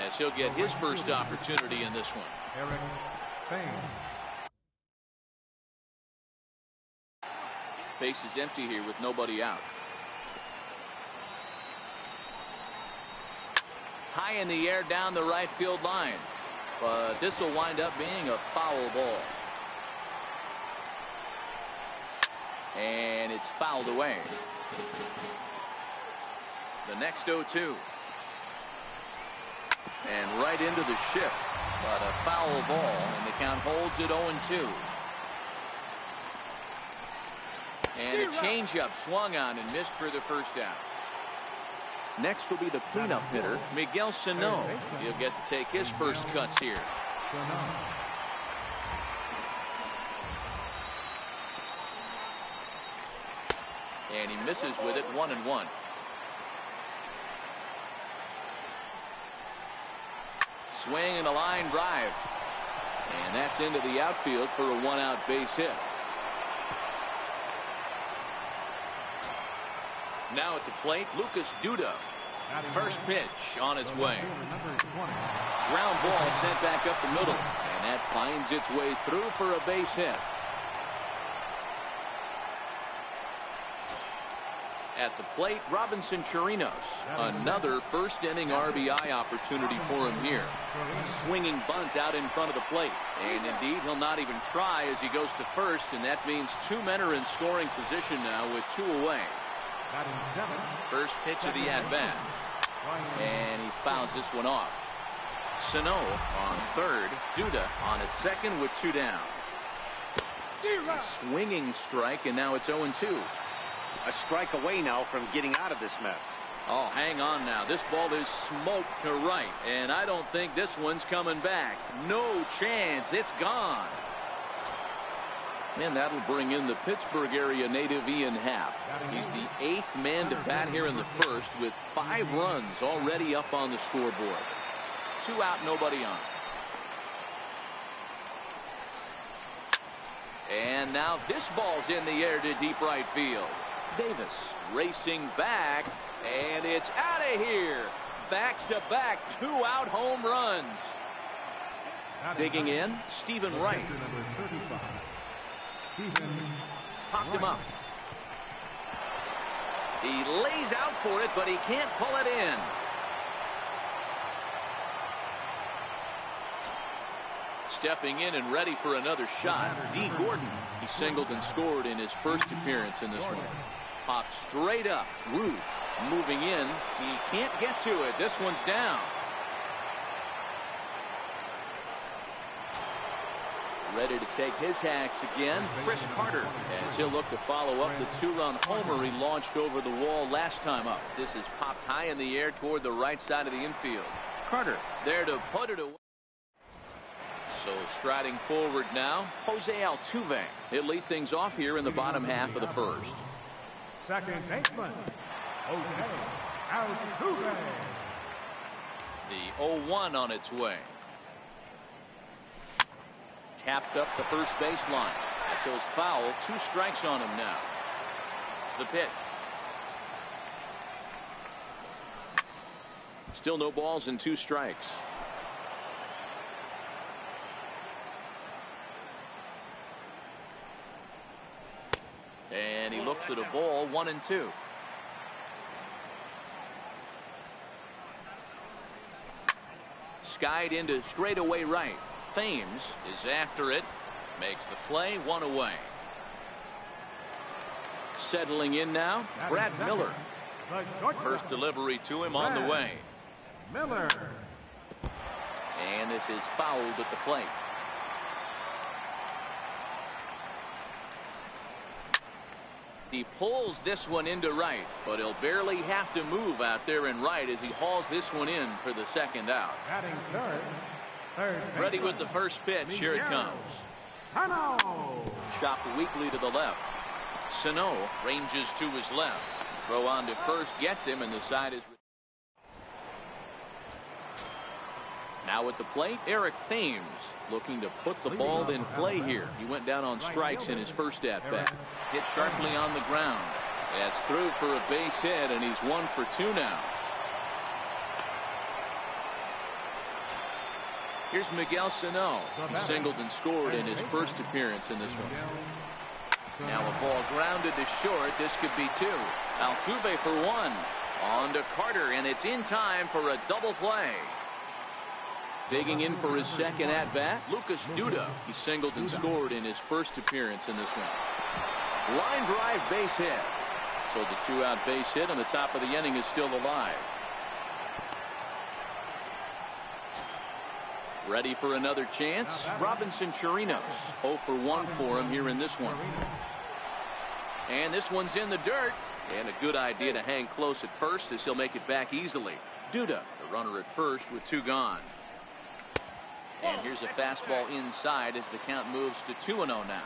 as he'll get his first opportunity in this one. Eric Thames. Base is empty here with nobody out. High in the air down the right field line. But this will wind up being a foul ball. And it's fouled away. The next 0-2. And right into the shift. But a foul ball, and the count holds at 0-2. And a changeup swung on and missed for the first out. Next will be the cleanup hitter, Miguel Sano. He'll get to take his first cuts here. And he misses with it, 1-1. Swing and a line drive. And that's into the outfield for a one-out base hit. Now at the plate, Lucas Duda. First pitch on its way. Ground ball sent back up the middle. And that finds its way through for a base hit. At the plate, Robinson Chirinos. Another first inning RBI opportunity for him here. Swinging bunt out in front of the plate. And indeed, he'll not even try as he goes to first. And that means two men are in scoring position now with two away. First pitch of the at-bat. And he fouls this one off. Sano on third. Duda on his second with two down. A swinging strike, and now it's 0-2. A strike away now from getting out of this mess. Oh, hang on now. This ball is smoked to right, and I don't think this one's coming back. No chance. It's gone. And that'll bring in the Pittsburgh area native Ian Happ. He's the 8th man to bat here in the first with 5 runs already up on the scoreboard. 2 out, nobody on. And now this ball's in the air to deep right field. Davis racing back, and it's out of here. Back-to-back 2-out home runs. Digging in, Stephen Wright. Popped him up. He lays out for it, but he can't pull it in. Stepping in and ready for another shot, D. Gordon. He singled and scored in his first appearance in this one. Popped straight up. Ruth moving in. He can't get to it. This one's down. Ready to take his hacks again, Chris Carter, as he'll look to follow up the 2-run homer he launched over the wall last time up. This is popped high in the air toward the right side of the infield. Carter there to put it away. So striding forward now, Jose Altuve. He'll lead things off here in the bottom half of the first. Second baseman, Jose Altuve. The 0-1 on its way. Tapped up the first baseline. At goes foul. 2 strikes on him now. The pitch. Still no balls and 2 strikes. And he looks at a ball. 1-2. Skied into straightaway right. Thames is after it. Makes the play. 1 away. Settling in now, Brad Miller. First delivery to him on the way. Miller. And this is fouled at the plate. He pulls this one into right, but he'll barely have to move out there in right as he hauls this one in for the second out. Batting third. Ready with the first pitch. Here it comes. Chopped weakly to the left. Sano ranges to his left. Throw on to first gets him, and the side is. Now at the plate, Eric Thames looking to put the ball in play here. He went down on strikes in his first at-bat. Hit sharply on the ground. That's through for a base hit, and he's 1 for 2 now. Here's Miguel Sano. He singled and scored in his first appearance in this one. Now a ball grounded to short. This could be 2. Altuve for 1. On to Carter, and it's in time for a double play. Digging in for his second at-bat, Lucas Duda. He singled and scored in his first appearance in this one. Line drive base hit. So the 2-out base hit on the top of the inning is still alive. Ready for another chance. Robinson Chirinos. 0 for 1 for him here in this one. And this one's in the dirt. And a good idea to hang close at first as he'll make it back easily. Duda, the runner at first with 2 gone. And here's a fastball inside as the count moves to 2-0 now.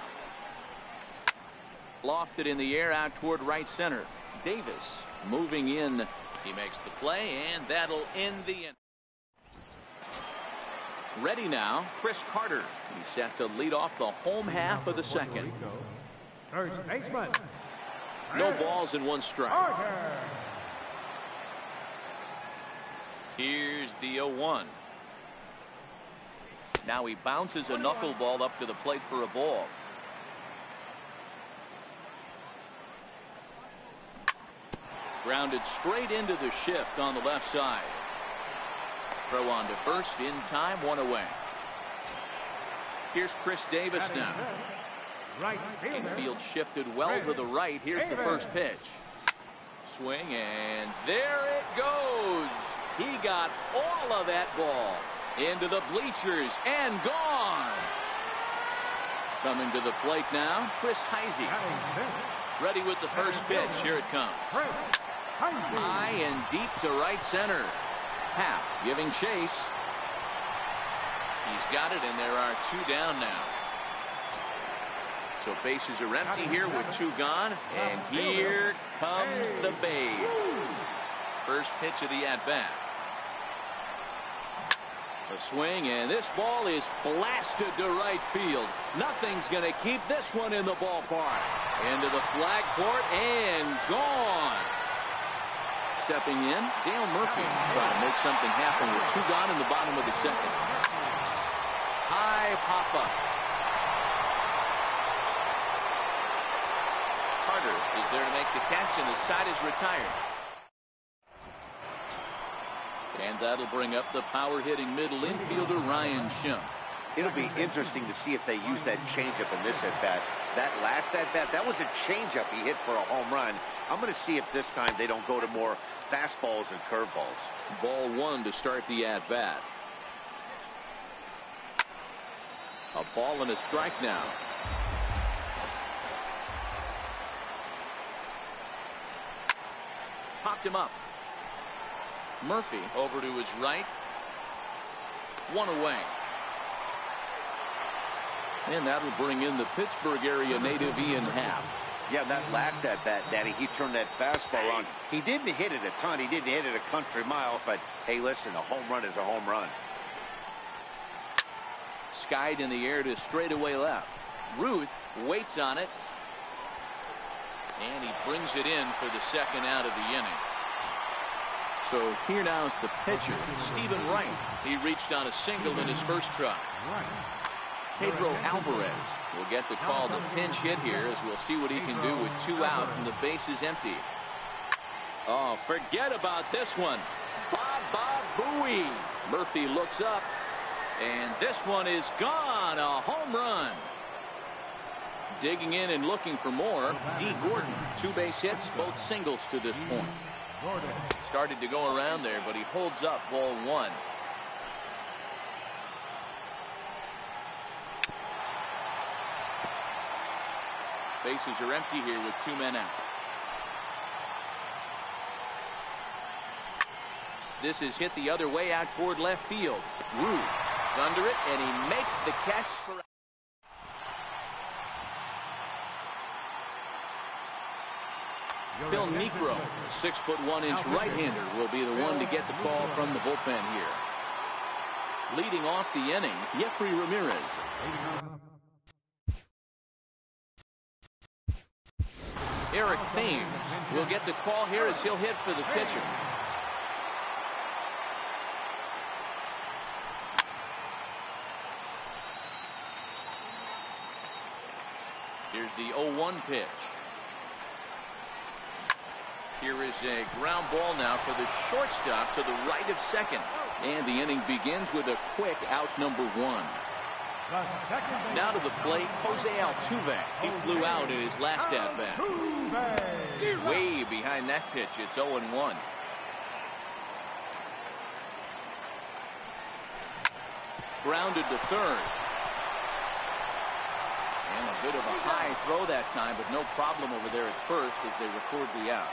Lofted in the air out toward right center. Davis moving in. He makes the play, and that'll end the inning. Ready now, Chris Carter. He's set to lead off the home half of the second. First baseman. No balls and 1 strike. Carter. Here's the 0-1. Now he bounces a knuckleball up to the plate for a ball. Grounded straight into the shift on the left side. Throw on to first in time. 1 away. Here's Chris Davis now. Infield shifted well to the right. Here's the first pitch. Swing, and there it goes. He got all of that ball into the bleachers and gone. Coming to the plate now, Chris Heisey. Ready with the first pitch. Here it comes. High and deep to right center. Happ giving chase. He's got it, and there are 2 down now. So bases are empty here with 2 gone, and here comes the Babe. First pitch of the at-bat. A swing, and this ball is blasted to right field. Nothing's going to keep this one in the ballpark. Into the flag court, and gone. Stepping in, Dale Murphy trying to make something happen with 2 gone in the bottom of the second. High pop-up. Carter is there to make the catch, and the side is retired. And that'll bring up the power-hitting middle infielder, Ryan Schimpf. It'll be interesting to see if they use that changeup in this at-bat. That last at-bat, that was a changeup he hit for a home run. I'm going to see if this time they don't go to more fastballs and curveballs. Ball 1 to start the at-bat. A ball and a strike now. Popped him up. Murphy over to his right. 1 away. And that'll bring in the Pittsburgh area native Ian Happ. Yeah, that last at-bat, Danny, he turned that fastball on. He didn't hit it a ton. He didn't hit it a country mile. But, hey, listen, a home run is a home run. Skied in the air to straightaway left. Ruth waits on it. And he brings it in for the second out of the inning. So here now is the pitcher, Stephen Wright. He reached on a single in his first try. Pedro Alvarez will get the call to pinch hit here, as we'll see what he can do with 2 out and the bases empty. Oh, forget about this one. Baba Booey. Murphy looks up, and this one is gone. A home run. Digging in and looking for more, D. Gordon. 2 base hits, both singles to this point. Started to go around there, but he holds up ball 1. Bases are empty here with 2 men out. This is hit the other way out toward left field. Ruth is under it, and he makes the catch for. Phil Niekro, a 6'1" right-hander, will be the one to get the call from the bullpen here. Leading off the inning, Jeffrey Ramirez. Eric Thames will get the call here as he'll hit for the pitcher. Here's the 0-1 pitch. Here is a ground ball now for the shortstop to the right of second. And the inning begins with a quick out number 1. Now to the plate, Jose Altuve. He flew out in his last at-bat. Way behind that pitch. It's 0-1. Grounded to third. And a bit of a high throw that time, but no problem over there at first as they record the out.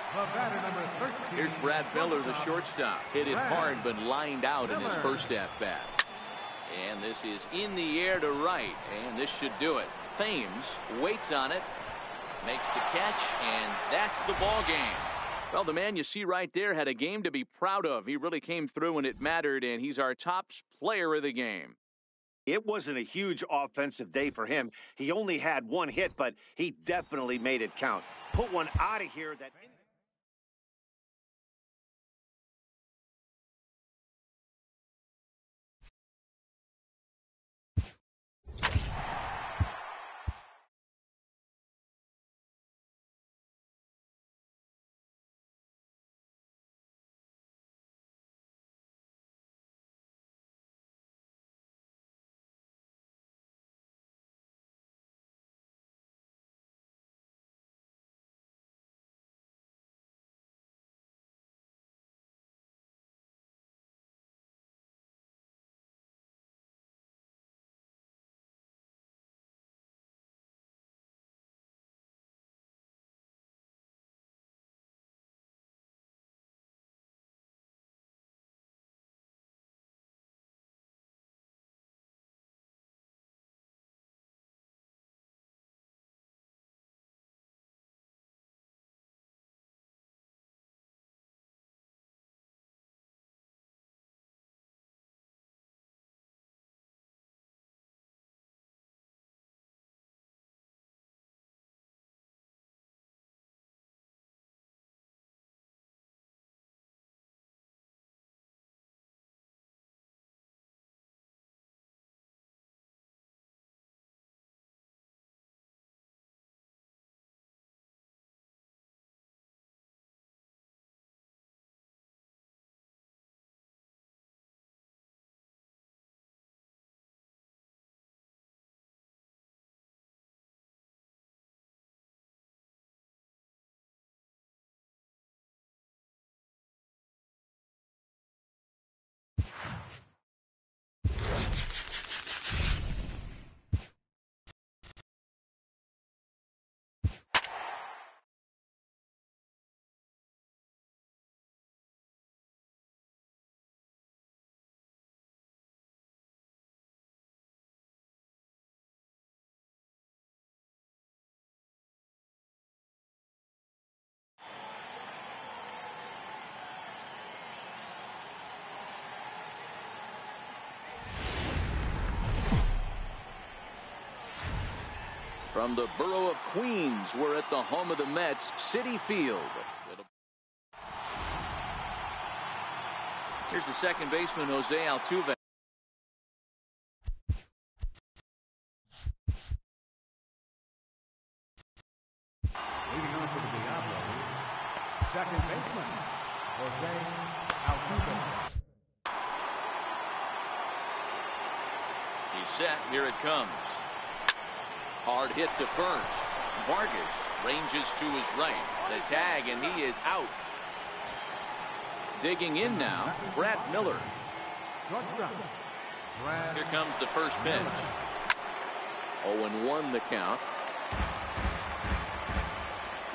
Here's Brad Miller, the shortstop. Hit it hard, but lined out in his first at-bat. And this is in the air to right, and this should do it. Thames waits on it, makes the catch, and that's the ball game. Well, the man you see right there had a game to be proud of. He really came through, and it mattered, and he's our top player of the game. It wasn't a huge offensive day for him. He only had 1 hit, but he definitely made it count. Put one out of here that... From the borough of Queens, we're at the home of the Mets, Citi Field. Here's the second baseman, Jose Altuve. Leading on for the Diablos, second baseman, Jose Altuve. He's set. Here it comes. Hard hit to first. Vargas ranges to his right. The tag, and he is out. Digging in now, Brad Miller. Here comes the first pitch. 0-1 the count.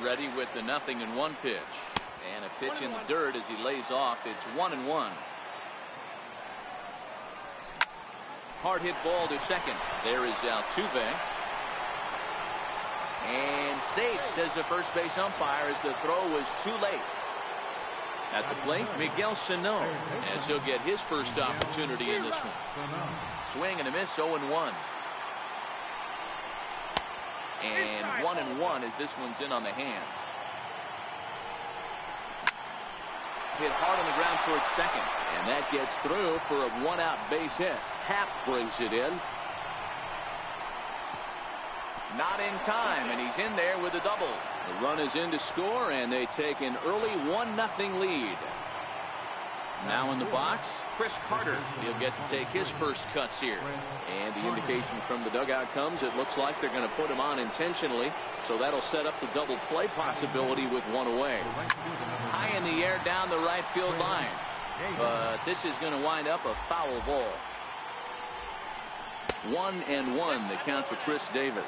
Ready with the 0-1 pitch. And a pitch in the dirt as he lays off. It's 1-1. Hard hit ball to second. There is Altuve. And safe, says the first base umpire, as the throw was too late. At the plate, Miguel Sano, as he'll get his first opportunity in this one. Swing and a miss, 0-1. And 1-1 as this one's in on the hands. Hit hard on the ground towards second. And that gets through for a one-out base hit. Happ brings it in. Not in time, and he's in there with a double. The run is in to score, and they take an early 1-0 lead. Now in the box, Chris Carter. He'll get to take his first cuts here. And the indication from the dugout comes, it looks like they're going to put him on intentionally. So that'll set up the double play possibility with one away. High in the air down the right field line. But this is going to wind up a foul ball. 1-1 the count to Chris Davis.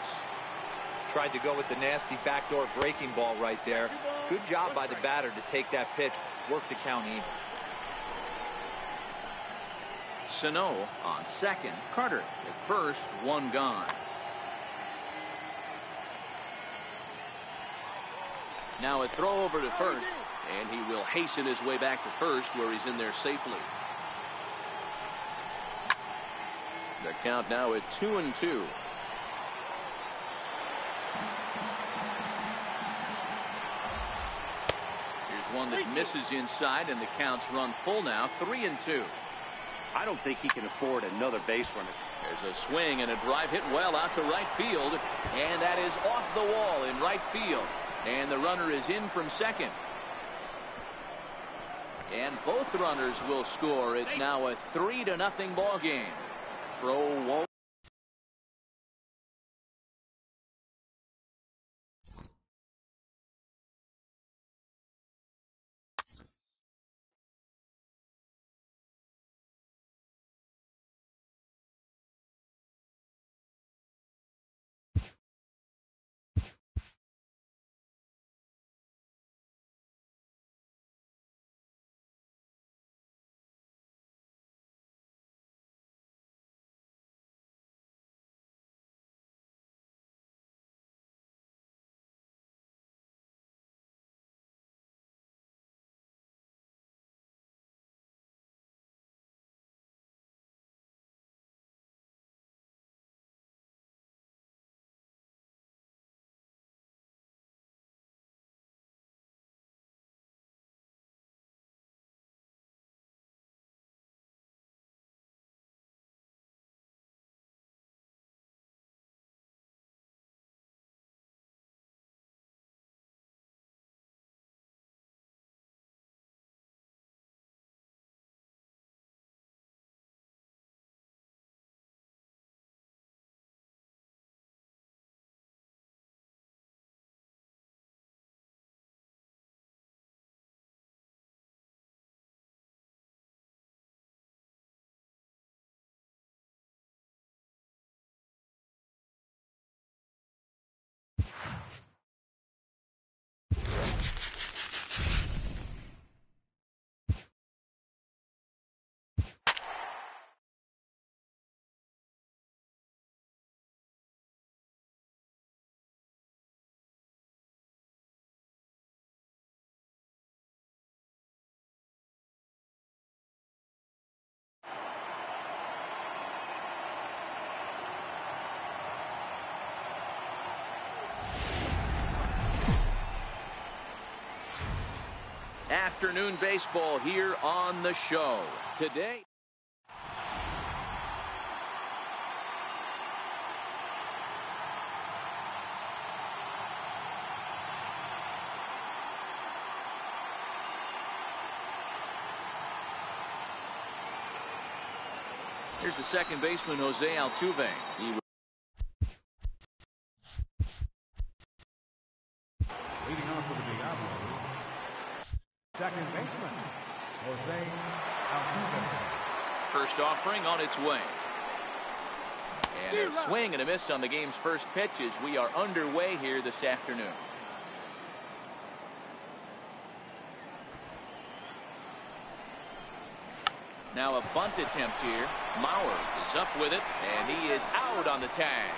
Tried to go with the nasty backdoor breaking ball right there. Good job by the batter to take that pitch. Work the count even. Sano on second. Carter at first. One gone. Now a throw over to first, and he will hasten his way back to first, where he's in there safely. The count now at 2-2. Here's one that misses inside, and the counts run full now. 3-2. I don't think he can afford another base runner. There's a swing and a drive hit well out to right field, and that is off the wall in right field. And the runner is in from second. And both runners will score. It's now a 3-0 ball game. Throw won't. Afternoon baseball here on the show today. Here's the second baseman, Jose Altuve. Leading off for the Diablos, second baseman, Jose Altuve. First offering on its way. And a swing and a miss on the game's first pitch as we are underway here this afternoon. Now a bunt attempt here. Mauer is up with it, and he is out on the tag.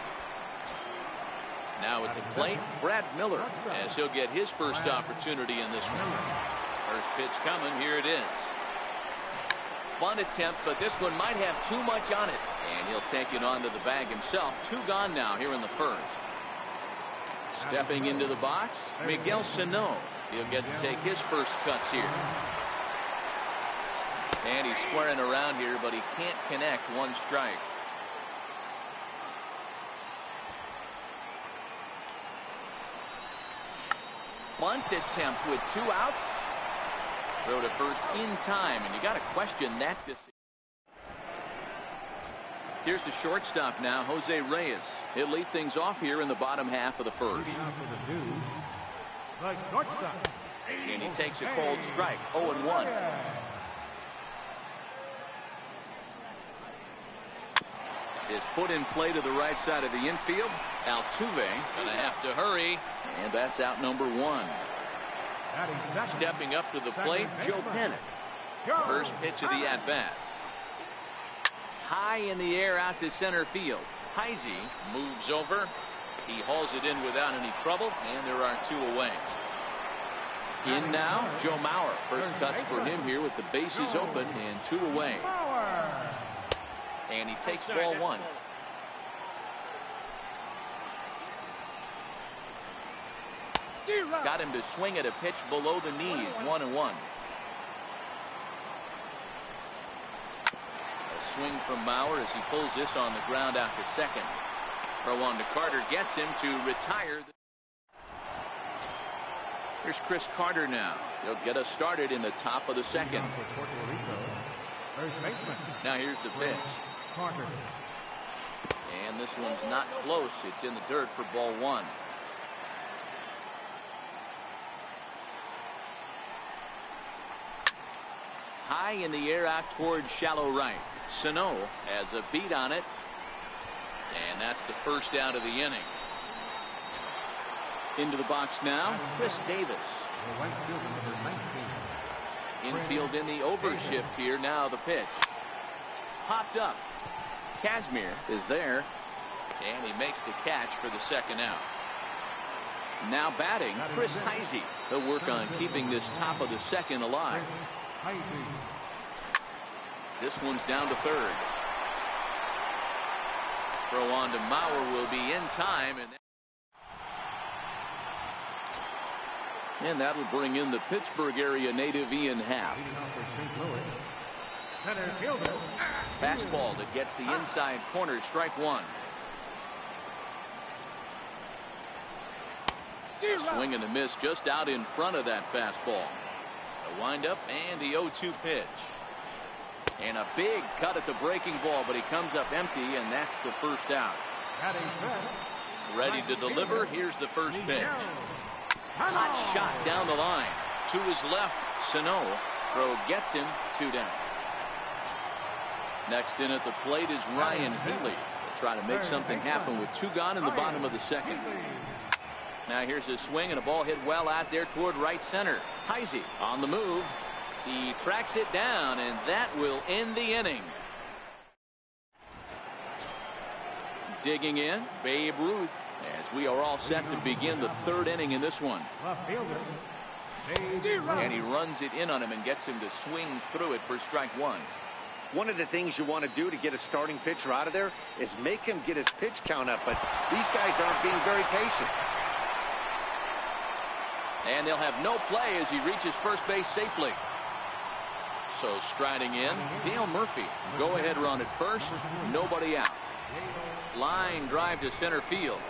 Now at the plate, Brad Miller, as he'll get his first opportunity in this one. First pitch coming, here it is. Bunt attempt, but this one might have too much on it, and he'll take it onto the bag himself. 2 gone now here in the first. Stepping into the box, Miguel Sano. He'll get to take his first cuts here. And he's squaring around here, but he can't connect. 1 strike. Bunt attempt with 2 outs. Throw to first in time, and you got to question that decision. Here's the shortstop now, Jose Reyes. He'll lead things off here in the bottom half of the first. And he takes a cold strike, 0-1. Is put in play to the right side of the infield. Altuve gonna have to hurry, and that's out number 1. Stepping up to the plate, Joe Panic. First pitch of the at-bat. High in the air out to center field. Heisey moves over. He hauls it in without any trouble, and there are 2 away. In now, Joe Mauer. First cuts for him here with the bases open and 2 away. And he takes ball 1. Got him to swing at a pitch below the knees. 1-1. A swing from Mauer as he pulls this on the ground out to second. Throw on to Carter gets him to retire. Here's Chris Carter now. He'll get us started in the top of the second. Now here's the pitch. And this one's not close. It's in the dirt for ball 1. High in the air out towards shallow right. Sano has a beat on it. And that's the first out of the inning. Into the box now, Chris Davis. Infield in the overshift here. Now the pitch. Popped up. Kazmir is there, and he makes the catch for the second out. Now batting, Chris Heisey. He'll work on keeping this top of the second alive. This one's down to third. Throw on to Mauer will be in time, and that'll bring in the Pittsburgh area native Ian Happ. Fastball that gets the inside corner, strike 1. Swing and a miss just out in front of that fastball. A windup and the 0-2 pitch. And a big cut at the breaking ball, but he comes up empty, and that's the first out. Ready to deliver. Here's the first pitch. Hot shot down the line. To his left, Sano. Throw gets him 2 down. Next in at the plate is Ryan Healy. They'll try to make something happen with 2 gone in the bottom of the second. Now here's a swing and a ball hit well out there toward right center. Heisey on the move. He tracks it down, and that will end the inning. Digging in, Babe Ruth, as we are all set to begin the 3rd inning in this one. And he runs it in on him and gets him to swing through it for strike 1. One of the things you want to do to get a starting pitcher out of there is make him get his pitch count up, but these guys aren't being very patient. And they'll have no play as he reaches first base safely. So striding in, Dale Murphy. Go ahead run at first. Nobody out. Line drive to center field.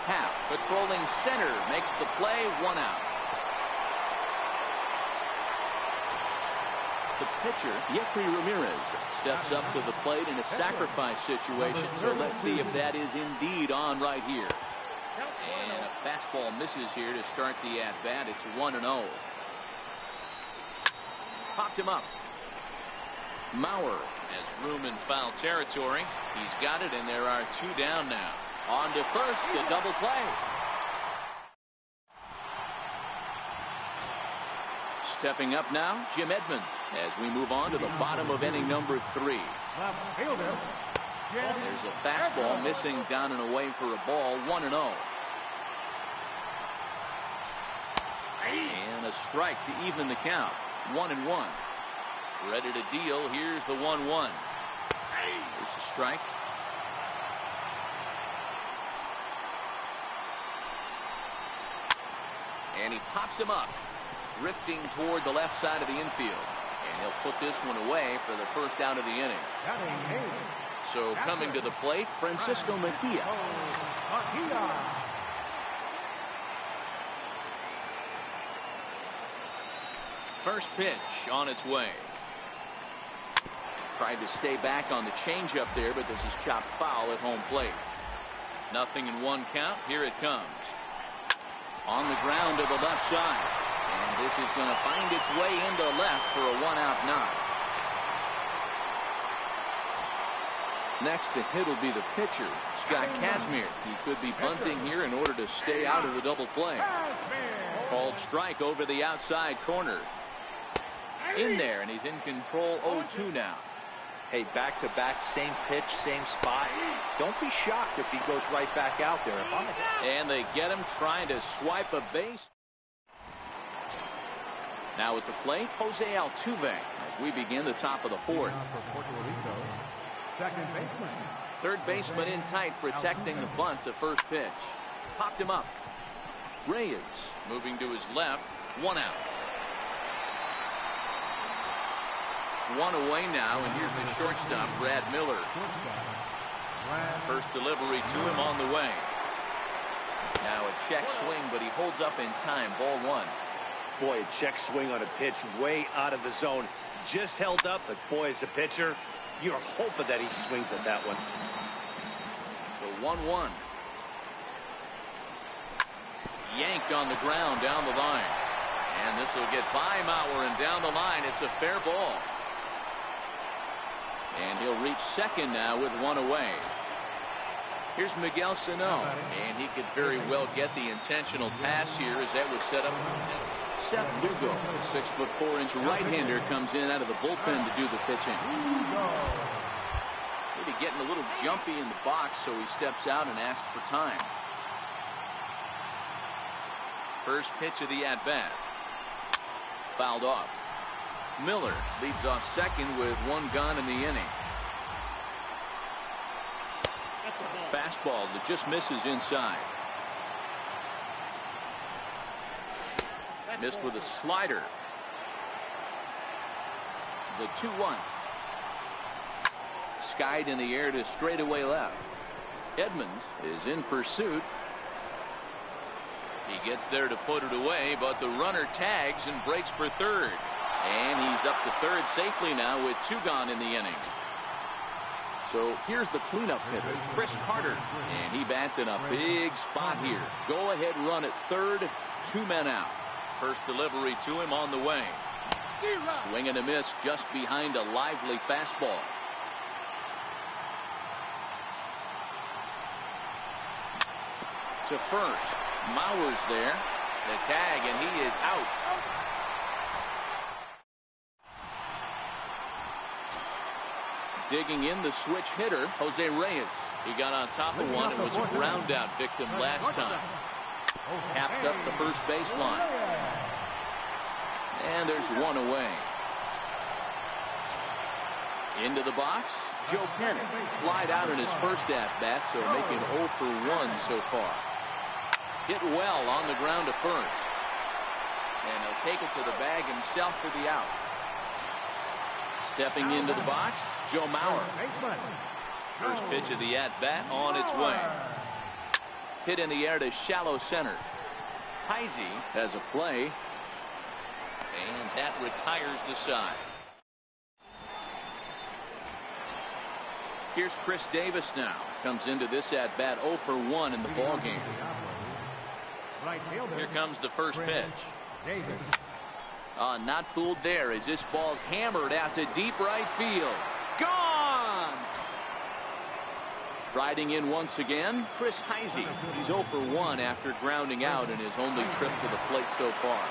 Happ patrolling center makes the play. 1 out. The pitcher, Jeffrey Ramirez, steps up to the plate in a sacrifice situation. So let's see if that is indeed on right here. And a fastball misses here to start the at-bat. It's 1-0. Popped him up. Mauer has room in foul territory. He's got it, and there are 2 down now. On to first, a double play. Stepping up now, Jim Edmonds, as we move on to the bottom of inning number 3. There's a fastball missing down and away for a ball. 1-0. And a strike to even the count. 1-1. Ready to deal. Here's the 1-1. There's a strike. And he pops him up, drifting toward the left side of the infield. And he'll put this one away for the first out of the inning. So coming to the plate, Francisco Mejia. First pitch on its way. Tried to stay back on the changeup there, but this is chopped foul at home plate. 0-1 count. Here it comes. On the ground to the left side. And this is going to find its way into left for a 1-out knock. Next to hit will be the pitcher, Scott Kazmir. He could be bunting here in order to stay out of the double play. Called strike over the outside corner. In there, and he's in control. 0-2 now. Hey, back-to-back, same pitch, same spot. Don't be shocked if he goes right back out there. And they get him trying to swipe a base. Now at the plate, Jose Altuve as we begin the top of the 4th. Third baseman in tight, protecting the bunt. The first pitch. Popped him up. Reyes moving to his left. 1 out. 1 away now, and here's the shortstop, Brad Miller. First delivery to him on the way. Now a check swing, but he holds up in time. Ball 1. Boy, a check swing on a pitch way out of the zone. Just held up, but boy, as a pitcher, you're hoping that he swings at that one. So 1-1. Yanked on the ground down the line. And this will get by Mauer and down the line. It's a fair ball. And he'll reach second now with 1 away. Here's Miguel Sano, and he could very well get the intentional pass here as that would set up Seth Lugo. The 6'4" right-hander comes in out of the bullpen to do the pitching. Maybe getting a little jumpy in the box, so he steps out and asks for time. First pitch of the at-bat. Fouled off. Miller leads off second with 1 gone in the inning. Fastball that just misses inside. Missed with a slider. The 2-1. Skied in the air to straightaway left. Edmonds is in pursuit. He gets there to put it away, but the runner tags and breaks for third. And he's up to third safely now with 2 gone in the inning. So here's the cleanup hitter, Chris Carter. And he bats in a big spot here. Go ahead run at third, 2 men out. First delivery to him on the way. Swing and a miss just behind a lively fastball. To first. Mauer's there. The tag, and he is out. Digging in the switch hitter, Jose Reyes. He got on top of one and was a ground out victim last time. Tapped up the first baseline. And there's 1 away. Into the box, Joe Kennedy. Flied out in his first at-bat, so making 0 for 1 so far. Hit well on the ground to first. And he'll take it to the bag himself for the out. Stepping into the box, Joe Mauer. First pitch of the at-bat on its way. Hit in the air to shallow center. Heisey has a play. And that retires the side. Here's Chris Davis now. Comes into this at-bat 0 for 1 in the ballgame. Here comes the first pitch. Not fooled there as this ball's hammered out to deep right field. Gone! Riding in once again, Chris Heisey. He's 0 for 1 after grounding out in his only trip to the plate so far.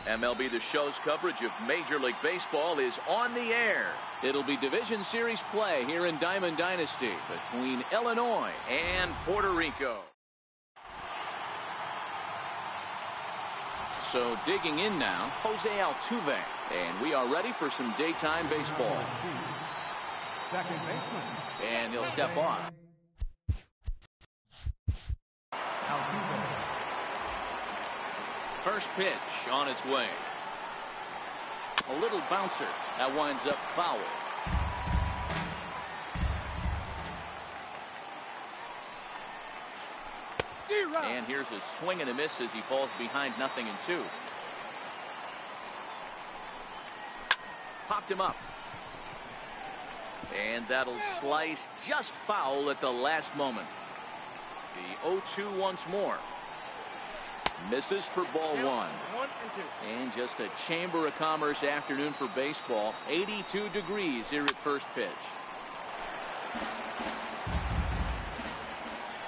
MLB The Show's coverage of Major League Baseball is on the air. It'll be Division Series play here in Diamond Dynasty between Illinois and Puerto Rico. So digging in now, Jose Altuve. And we are ready for some daytime baseball. And he'll step off. First pitch on its way. A little bouncer that winds up foul. And here's a swing and a miss as he falls behind 0-2. Popped him up. And that'll slice just foul at the last moment. The 0-2 once more. Misses for ball 1. And just a Chamber of Commerce afternoon for baseball. 82 degrees here at first pitch.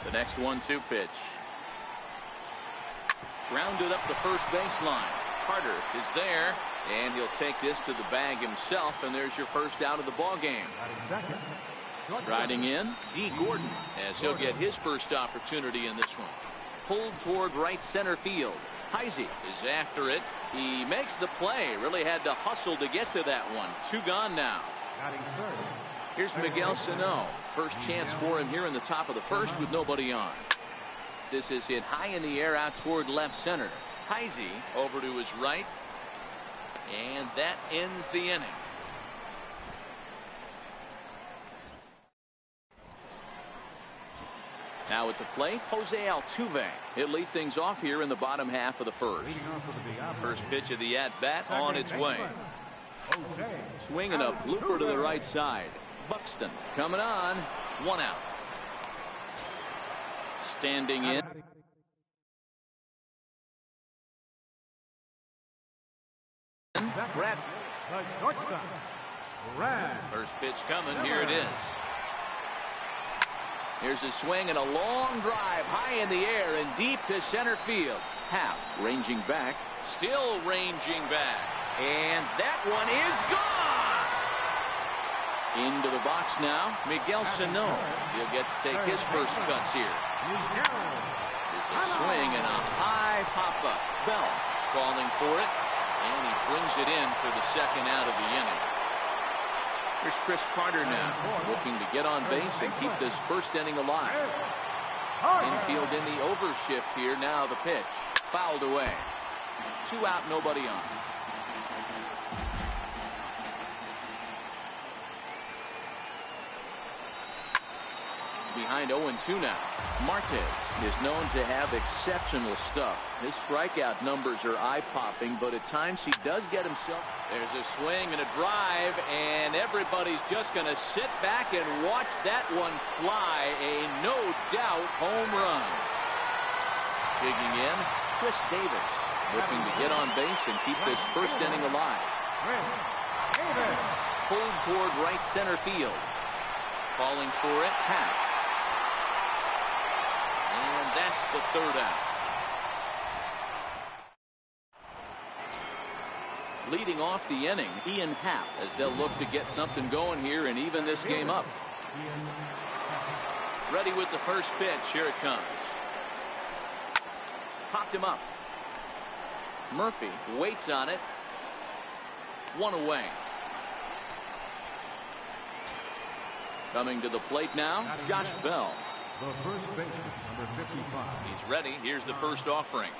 The next 1-2 pitch. Grounded up the first baseline. Carter is there. And he'll take this to the bag himself. And there's your first out of the ball game. Striding in, D. Gordon, as he'll get his first opportunity in this one. Pulled toward right center field. Heisey is after it. He makes the play. Really had to hustle to get to that one. 2 gone now. Here's Miguel Sano. First chance for him here in the top of the first with nobody on. This is hit high in the air out toward left center. Heisey over to his right. And that ends the inning. Now at the plate, Jose Altuve. He'll lead things off here in the bottom half of the first. First pitch of the at-bat on its way. Swinging a blooper to the right side. Buxton coming on. 1 out. Standing in. Brad. First pitch coming. Here it is. Here's a swing and a long drive high in the air and deep to center field. Happ ranging back, still ranging back, and that one is gone. Into the box now, Miguel Sano. He'll get to take his first cuts here. There's a swing and a high pop-up. Bell is calling for it, And he brings it in for the second out of the inning. Here's Chris Carter now, looking to get on base and keep this first inning alive. Infield in the overshift here. Now the pitch. Fouled away. 2 out, nobody on. Behind 0-2 now. Martez is known to have exceptional stuff. His strikeout numbers are eye-popping, but at times he does get himself. There's a swing and a drive, and everybody's just going to sit back and watch that one fly. A no-doubt home run. Digging in, Chris Davis, looking to get on base and keep this first inning alive. Pulled toward right center field. Calling for it, Happ. And that's the third out. Leading off the inning, Ian Happ, as they'll look to get something going here and even this game up. Ready with the first pitch. Here it comes. Popped him up. Murphy waits on it. 1 away. Coming to the plate now, Josh Bell. The first baseman, number 55. He's ready. Here's the first offering.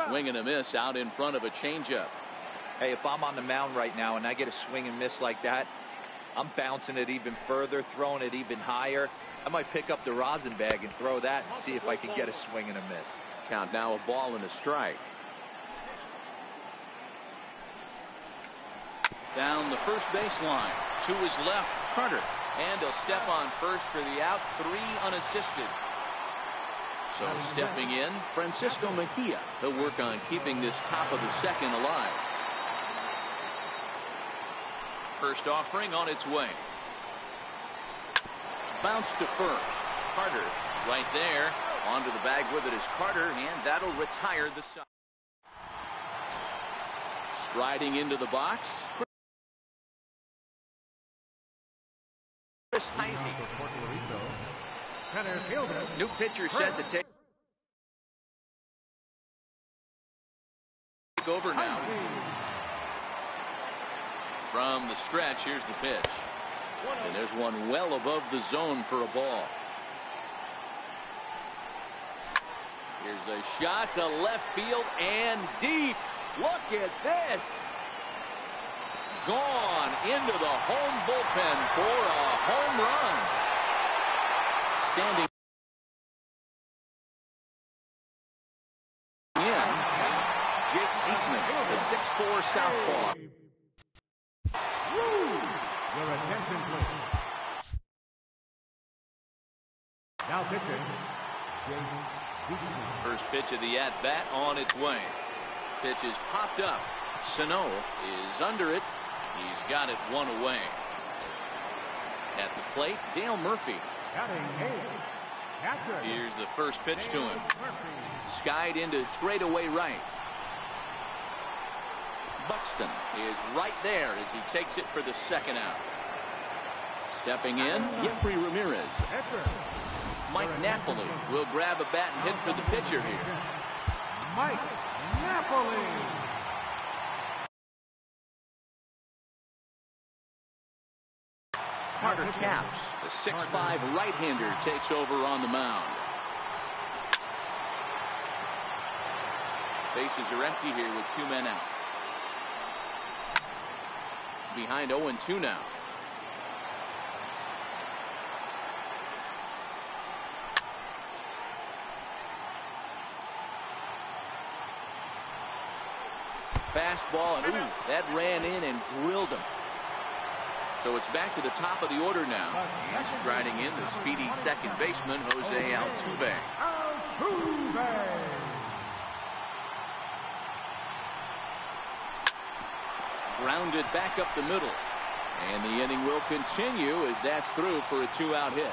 Swing and a miss out in front of a changeup. Hey, if I'm on the mound right now and I get a swing and miss like that, I'm bouncing it even further, throwing it even higher. I might pick up the rosin bag and throw that and see if I can get a swing and a miss. Count now, a ball and a strike. Down the first baseline. To his left, Carter. And he'll step on first for the out. 3 unassisted. So stepping in, Francisco Mejia. He'll work on keeping this top of the second alive. First offering on its way. Bounce to first. Carter right there. Onto the bag with it is Carter, and that'll retire the side. Striding into the box. Chris Heisey. New pitcher set to take over now. From the stretch, here's the pitch. And there's one well above the zone for a ball. Here's a shot to left field and deep. Look at this. Gone into the home bullpen for a home run. Standing in, Jake Diekman, the 6'4" southpaw. Your attention, please. Now pitching, Jake Diekman. First pitch of the at-bat on its way. Pitch is popped up. Sano is under it. He's got it 1 away. At the plate, Dale Murphy. Here's the first pitch to him. Skied into straightaway right. Buxton is right there as he takes it for the second out. Stepping in, Jeffrey Ramirez. Mike Napoli will grab a bat and hit for the pitcher here. Mike Napoli. Carter Capps, the 6'5" right-hander, takes over on the mound. Bases are empty here with 2 men out. Behind 0-2 now. Fastball, and ooh, that ran in and drilled him. So it's back to the top of the order now. And striding in, the speedy second baseman, Jose Altuve. Grounded back up the middle. And the inning will continue as that's through for a 2-out hit.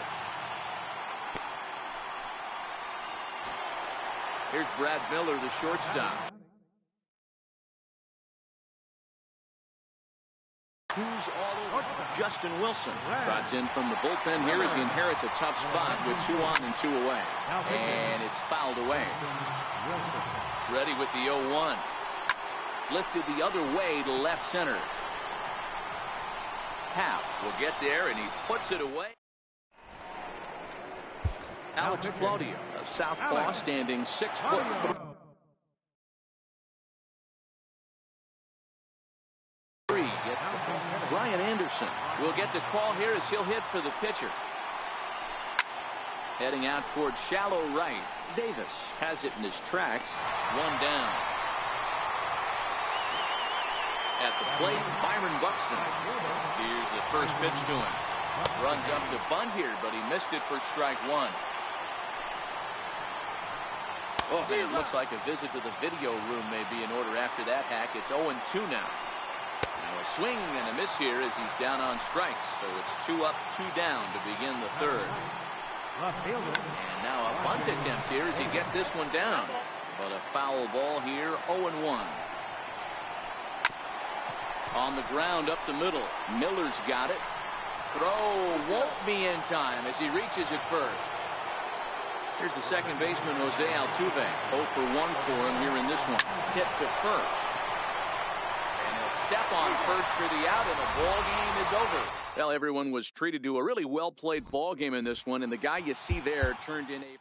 Here's Brad Miller, the shortstop. Who's all over? Justin Wilson trots in from the bullpen here as he inherits a tough spot with 2 on and 2 away. And it's fouled away. Ready with the 0-1. Lifted the other way to left center. Happ will get there, and he puts it away. Alex Claudio, a southpaw, standing 6'3". Gets the ball. Brian Anderson will get the call here as he'll hit for the pitcher. Heading out towards shallow right. Davis has it in his tracks. 1 down. At the plate, Byron Buxton. Here's the first pitch to him. Runs up to bunt here, but he missed it for strike 1. Oh, and it looks like a visit to the video room may be in order after that hack. It's 0-2 now. Now a swing and a miss here as he's down on strikes. So it's 2 up, 2 down to begin the third. And now a bunt attempt here as he gets this one down. But a foul ball here, 0-1. On the ground up the middle. Miller's got it. Throw won't be in time as he reaches it first. Here's the second baseman, Jose Altuve. 0 for 1 for him here in this one. Hit to first. And he'll step on first for the out, and the ball game is over. Well, everyone was treated to a really well-played ball game in this one, and the guy you see there turned in a...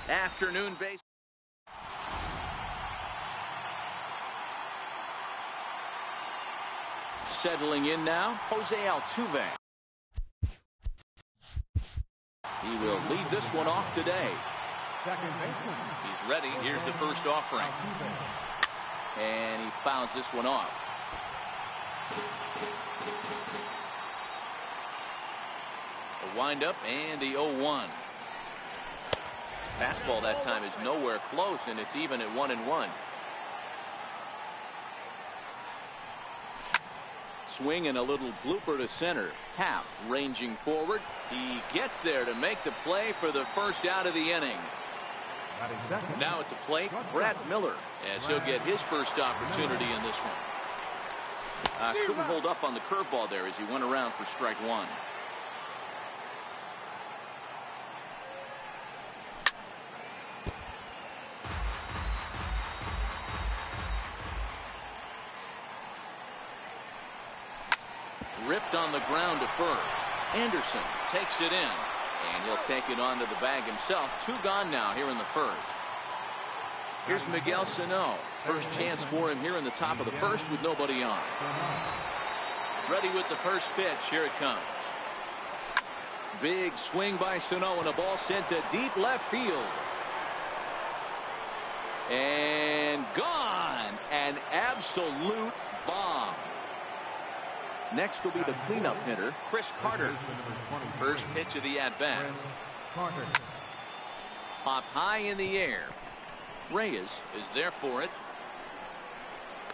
Afternoon base. Settling in now, Jose Altuve. He will lead this one off today. He's ready. Here's the first offering. And he fouls this one off. A windup and the 0-1. Fastball that time is nowhere close, and it's even at 1-1. Swing and a little blooper to center. Happ ranging forward. He gets there to make the play for the first out of the inning. Now at the plate, Brad Miller, as he'll get his first opportunity in this one. Couldn't hold up on the curveball there as he went around for strike 1. Ripped on the ground to first. Anderson takes it in, and he'll take it onto the bag himself. 2 gone now here in the first. Here's Miguel Sano. First chance for him here in the top of the first with nobody on. Ready with the first pitch. Here it comes. Big swing by Sano, and a ball sent to deep left field. And gone. An absolute bomb. Next will be the cleanup hitter, Chris Carter. First pitch of the at-bat. Popped high in the air. Reyes is there for it.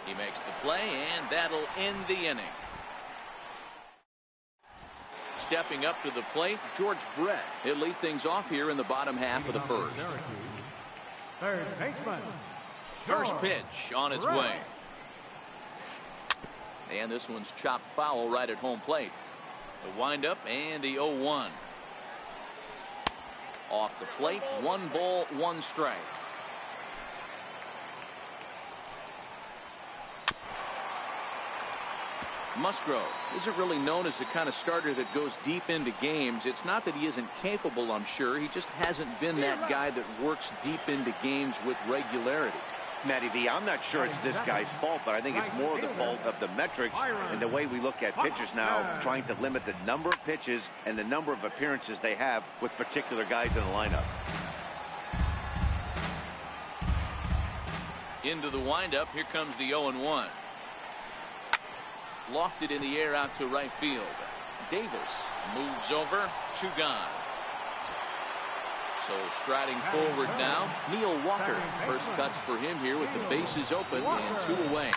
He makes the play, and that'll end the inning. Stepping up to the plate, George Brett. He'll lead things off here in the bottom half of the first. Third baseman. First pitch on its way. And this one's chopped foul right at home plate. The windup and the 0-1. Off the plate, 1 ball, 1 strike. Musgrove isn't really known as the kind of starter that goes deep into games. It's not that he isn't capable, I'm sure. He just hasn't been that guy that works deep into games with regularity. Matty V, I'm not sure it's this guy's fault, but I think it's more the fault of the metrics and the way we look at pitchers now, trying to limit the number of pitches and the number of appearances they have with particular guys in the lineup. Into the windup, here comes the 0-1. Lofted in the air out to right field. Davis moves over, 2 gone. So striding forward now, Neil Walker. First cuts for him here with the bases open and 2 away.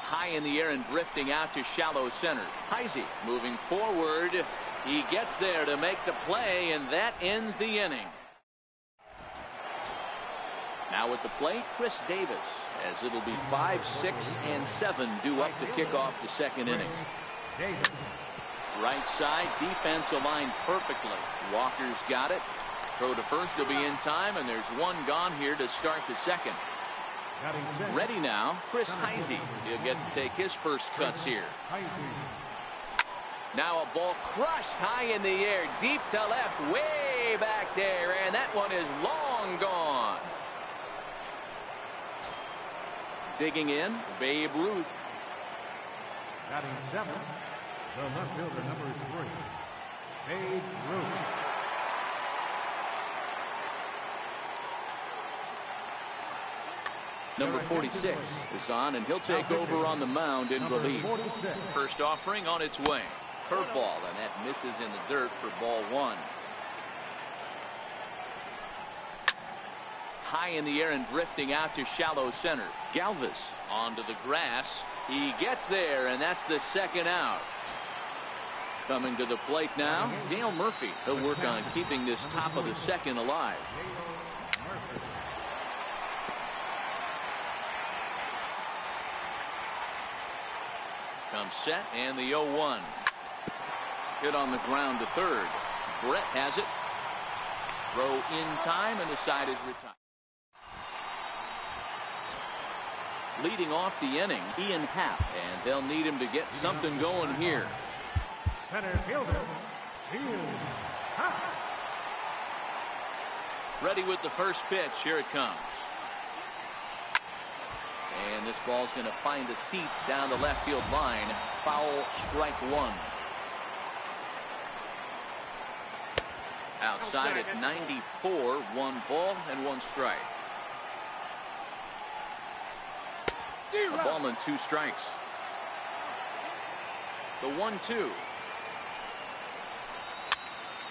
High in the air and drifting out to shallow center. Heisey moving forward. He gets there to make the play, and that ends the inning. Now at the plate, Chris Davis, as it'll be 5, 6, and 7 due up to kick off the second inning. Right side, defense aligned perfectly. Walker's got it. Throw to first will be in time, and there's 1 gone here to start the second. Ready now, Chris Heisey. He'll get to take his first cuts here. Now a ball crushed high in the air, deep to left, way back there, and that one is long gone. Digging in, Babe Ruth. Batting 7, the left fielder, number 3, Babe Ruth. Number 46 is on, and he'll take over on the mound in relief. First offering on its way. Curveball, and that misses in the dirt for ball 1. High in the air and drifting out to shallow center. Galvis onto the grass. He gets there, and that's the second out. Coming to the plate now, Dale Murphy. He'll work on keeping this top of the second alive. Comes set, and the 0-1. Hit on the ground to third. Brett has it. Throw in time, and the side is retired. Leading off the inning, Ian Happ, and they'll need him to get something going here. Center fielder, Ian Happ. Ready with the first pitch. Here it comes. And this ball's going to find the seats down the left field line. Foul, strike 1. Outside at 94, 1 ball and 1 strike. A ball and 2 strikes. The 1-2.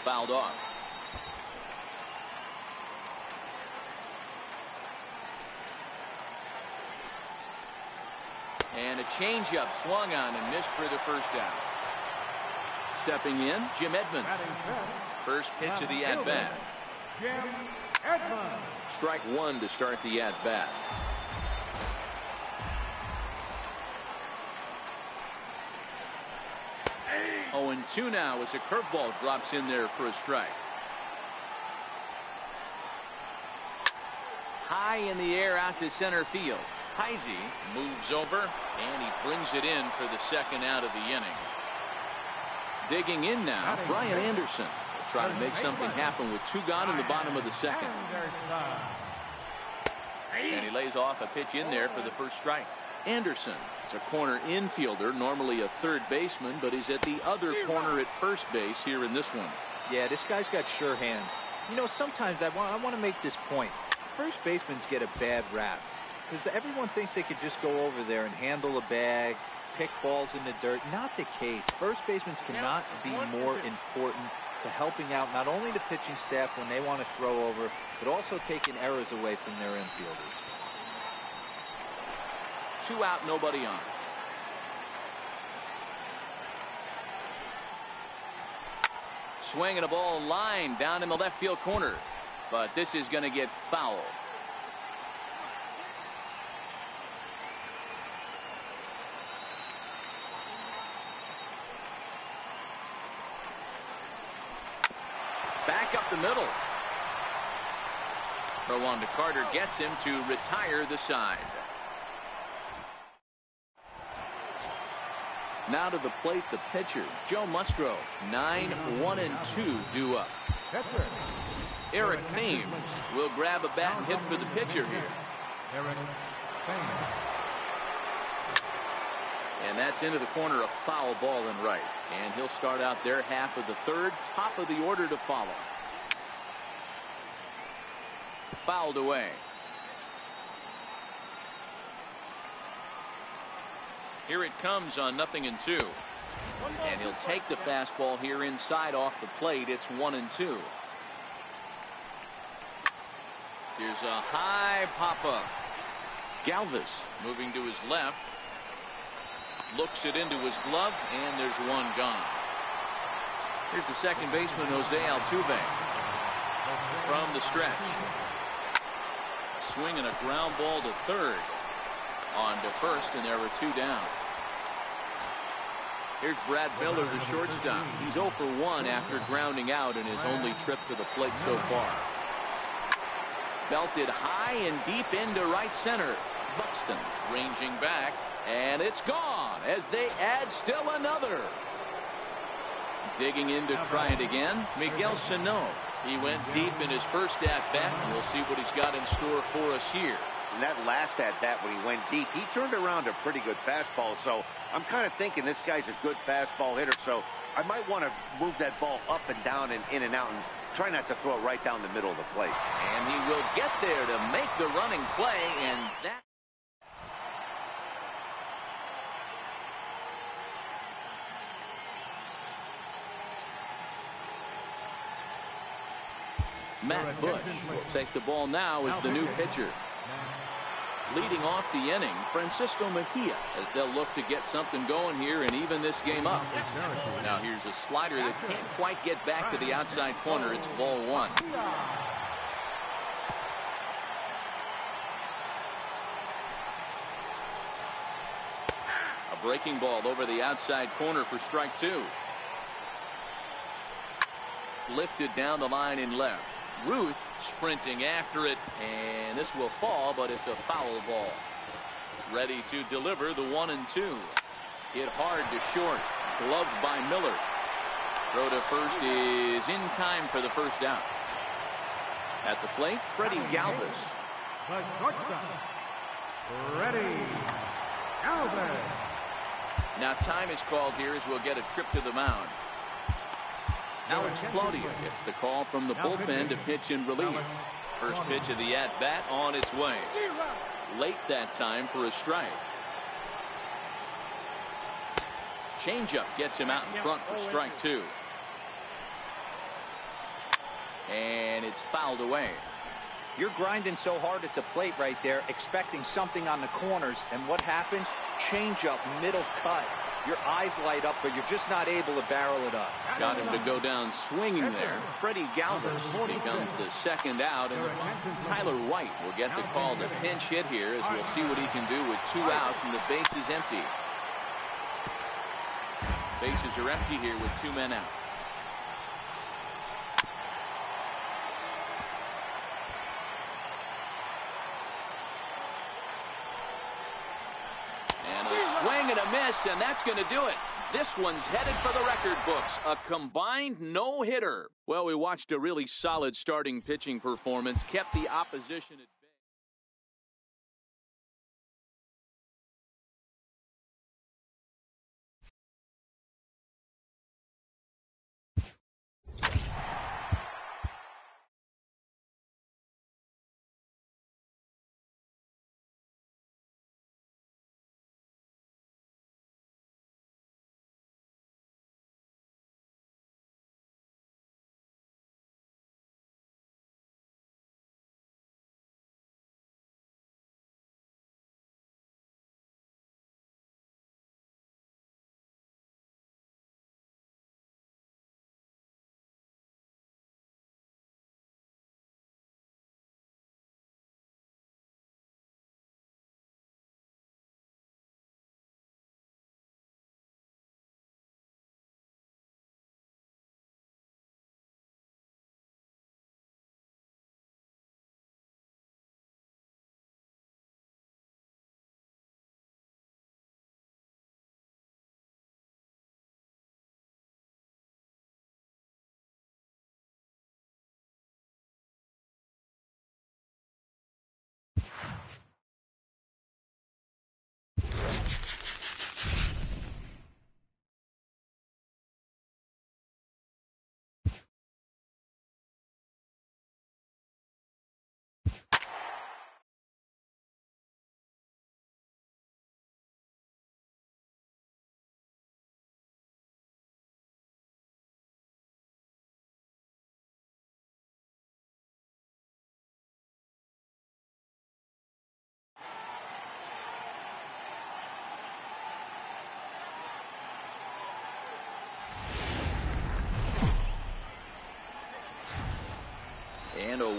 Fouled off. And a changeup swung on and missed for the first out. Stepping in, Jim Edmonds. First pitch of the at-bat. Jim Edmonds. Strike 1 to start the at-bat. Oh, and 2 now as a curveball drops in there for a strike. High in the air out to center field. Heisey moves over, and he brings it in for the second out of the inning. Digging in now, Brian Anderson will try to make something happen with 2 gone in the bottom of the second. And he lays off a pitch in there for the first strike. Anderson is a corner infielder, normally a third baseman, but he's at the other corner at first base here in this one. Yeah, this guy's got sure hands. You know, sometimes I want to make this point. First basemen get a bad rap because everyone thinks they could just go over there and handle a bag, pick balls in the dirt. Not the case. First basemen cannot be more important to helping out not only the pitching staff when they want to throw over, but also taking errors away from their infielders. 2 out, nobody on. Swinging a ball line down in the left field corner, but this is going to get foul. Back up the middle. Throw on to Carter gets him to retire the side. Now to the plate, the pitcher, Joe Musgrove. 9-1-2 due up. Eric Thames will grab a bat and hit for the pitcher here. Eric Thames. And that's into the corner, a foul ball in right. And he'll start out their half of the third, top of the order to follow. Fouled away. Here it comes on 0-2. And he'll take the fastball here inside off the plate. It's 1-2. Here's a high pop-up. Galvis moving to his left. Looks it into his glove, and there's one gone. Here's the second baseman, Jose Altuve. From the stretch. Swinging a ground ball to third. On to first, and there were 2 down. Here's Brad Miller, the shortstop. He's 0 for 1 after grounding out in his only trip to the plate so far. Belted high and deep into right center. Buxton ranging back, and it's gone as they add still another. Digging in to try it again, Miguel Sano. He went deep in his first at-bat. We'll see what he's got in store for us here. In that last at-bat when he went deep, he turned around a pretty good fastball. So I'm kind of thinking this guy's a good fastball hitter. So I might want to move that ball up and down and in and out and try not to throw it right down the middle of the plate. And he will get there to make the running play, and that. Matt Bush will take the ball now as the new pitcher. Leading off the inning, Francisco Mejia, as they'll look to get something going here and even this game up. Now here's a slider that can't quite get back to the outside corner. It's ball 1. A breaking ball over the outside corner for strike 2. Lifted down the line in left. Ruth sprinting after it, and this will fall, but it's a foul ball. Ready to deliver the 1-2. Hit hard to short. Gloved by Miller. Throw to first is in time for the first out. At the plate, Freddie Galvis. The shortstop, Freddie Galvis. Now time is called here as we'll get a trip to the mound. Alex Claudia gets the call from the bullpen to pitch in relief. First pitch of the at-bat on its way. Late that time for a strike. Changeup gets him out in front for strike 2. And it's fouled away. You're grinding so hard at the plate right there, expecting something on the corners, and what happens? Changeup, middle cut. Your eyes light up, but you're just not able to barrel it up. Got him to go down swinging there. Freddie Galvis becomes the second out, and Tyler White will get the call to pinch hit here as we'll see what he can do with 2 outs and the base is empty. Bases are empty here with 2 men out. Swing and a miss, and that's going to do it. This one's headed for the record books. A combined no-hitter. Well, we watched a really solid starting pitching performance, kept the opposition at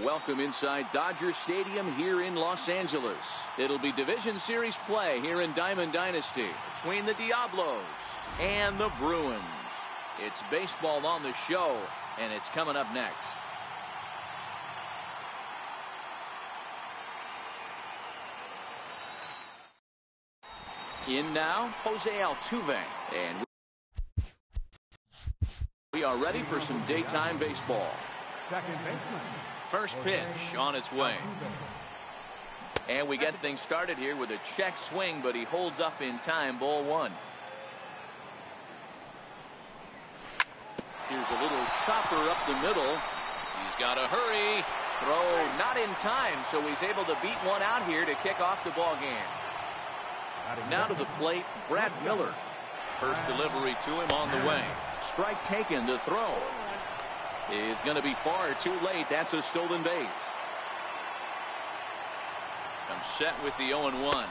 welcome inside Dodger Stadium here in Los Angeles. It'll be Division Series play here in Diamond Dynasty between the Diablos and the Bruins. It's baseball on the show, and it's coming up next. In now, Jose Altuve, and we are ready for some daytime baseball. First pitch on its way. And we get things started here with a check swing, but he holds up in time. Ball one. Here's a little chopper up the middle. He's got to hurry. Throw not in time, so he's able to beat one out here to kick off the ball game. Now to the plate, Brad Miller. First delivery to him on the way. Strike taken. The throw is going to be far too late. That's a stolen base. Comes set with the 0-1.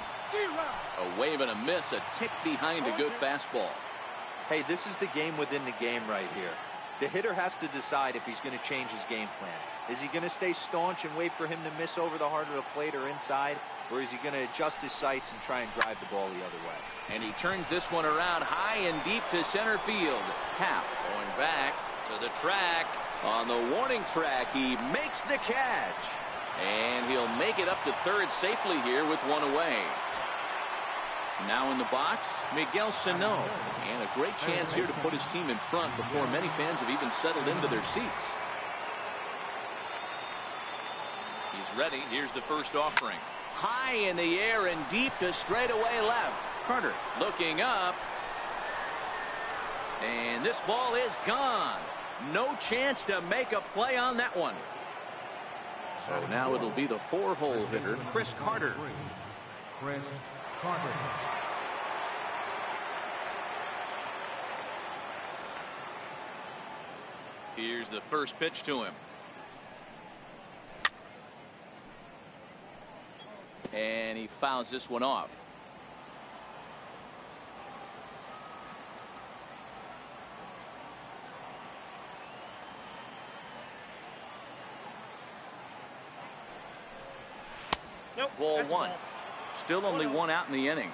A wave and a miss, a tick behind a good fastball. Hey, this is the game within the game right here. The hitter has to decide if he's going to change his game plan. Is he going to stay staunch and wait for him to miss over the heart of the plate or inside? Or is he going to adjust his sights and try and drive the ball the other way? And he turns this one around high and deep to center field. Happ going back to the track. On the warning track, he makes the catch. And he'll make it up to third safely here with one away. Now in the box, Miguel Sano. And a great chance here to put his team in front before many fans have even settled into their seats. He's ready. Here's the first offering. High in the air and deep to straightaway left. Carter looking up. And this ball is gone. No chance to make a play on that one. So now it'll be the 4-hole hitter, Chris Carter. Chris Carter. Here's the first pitch to him. And he fouls this one off. Nope, ball that's one. Ball. Still only one out in the inning.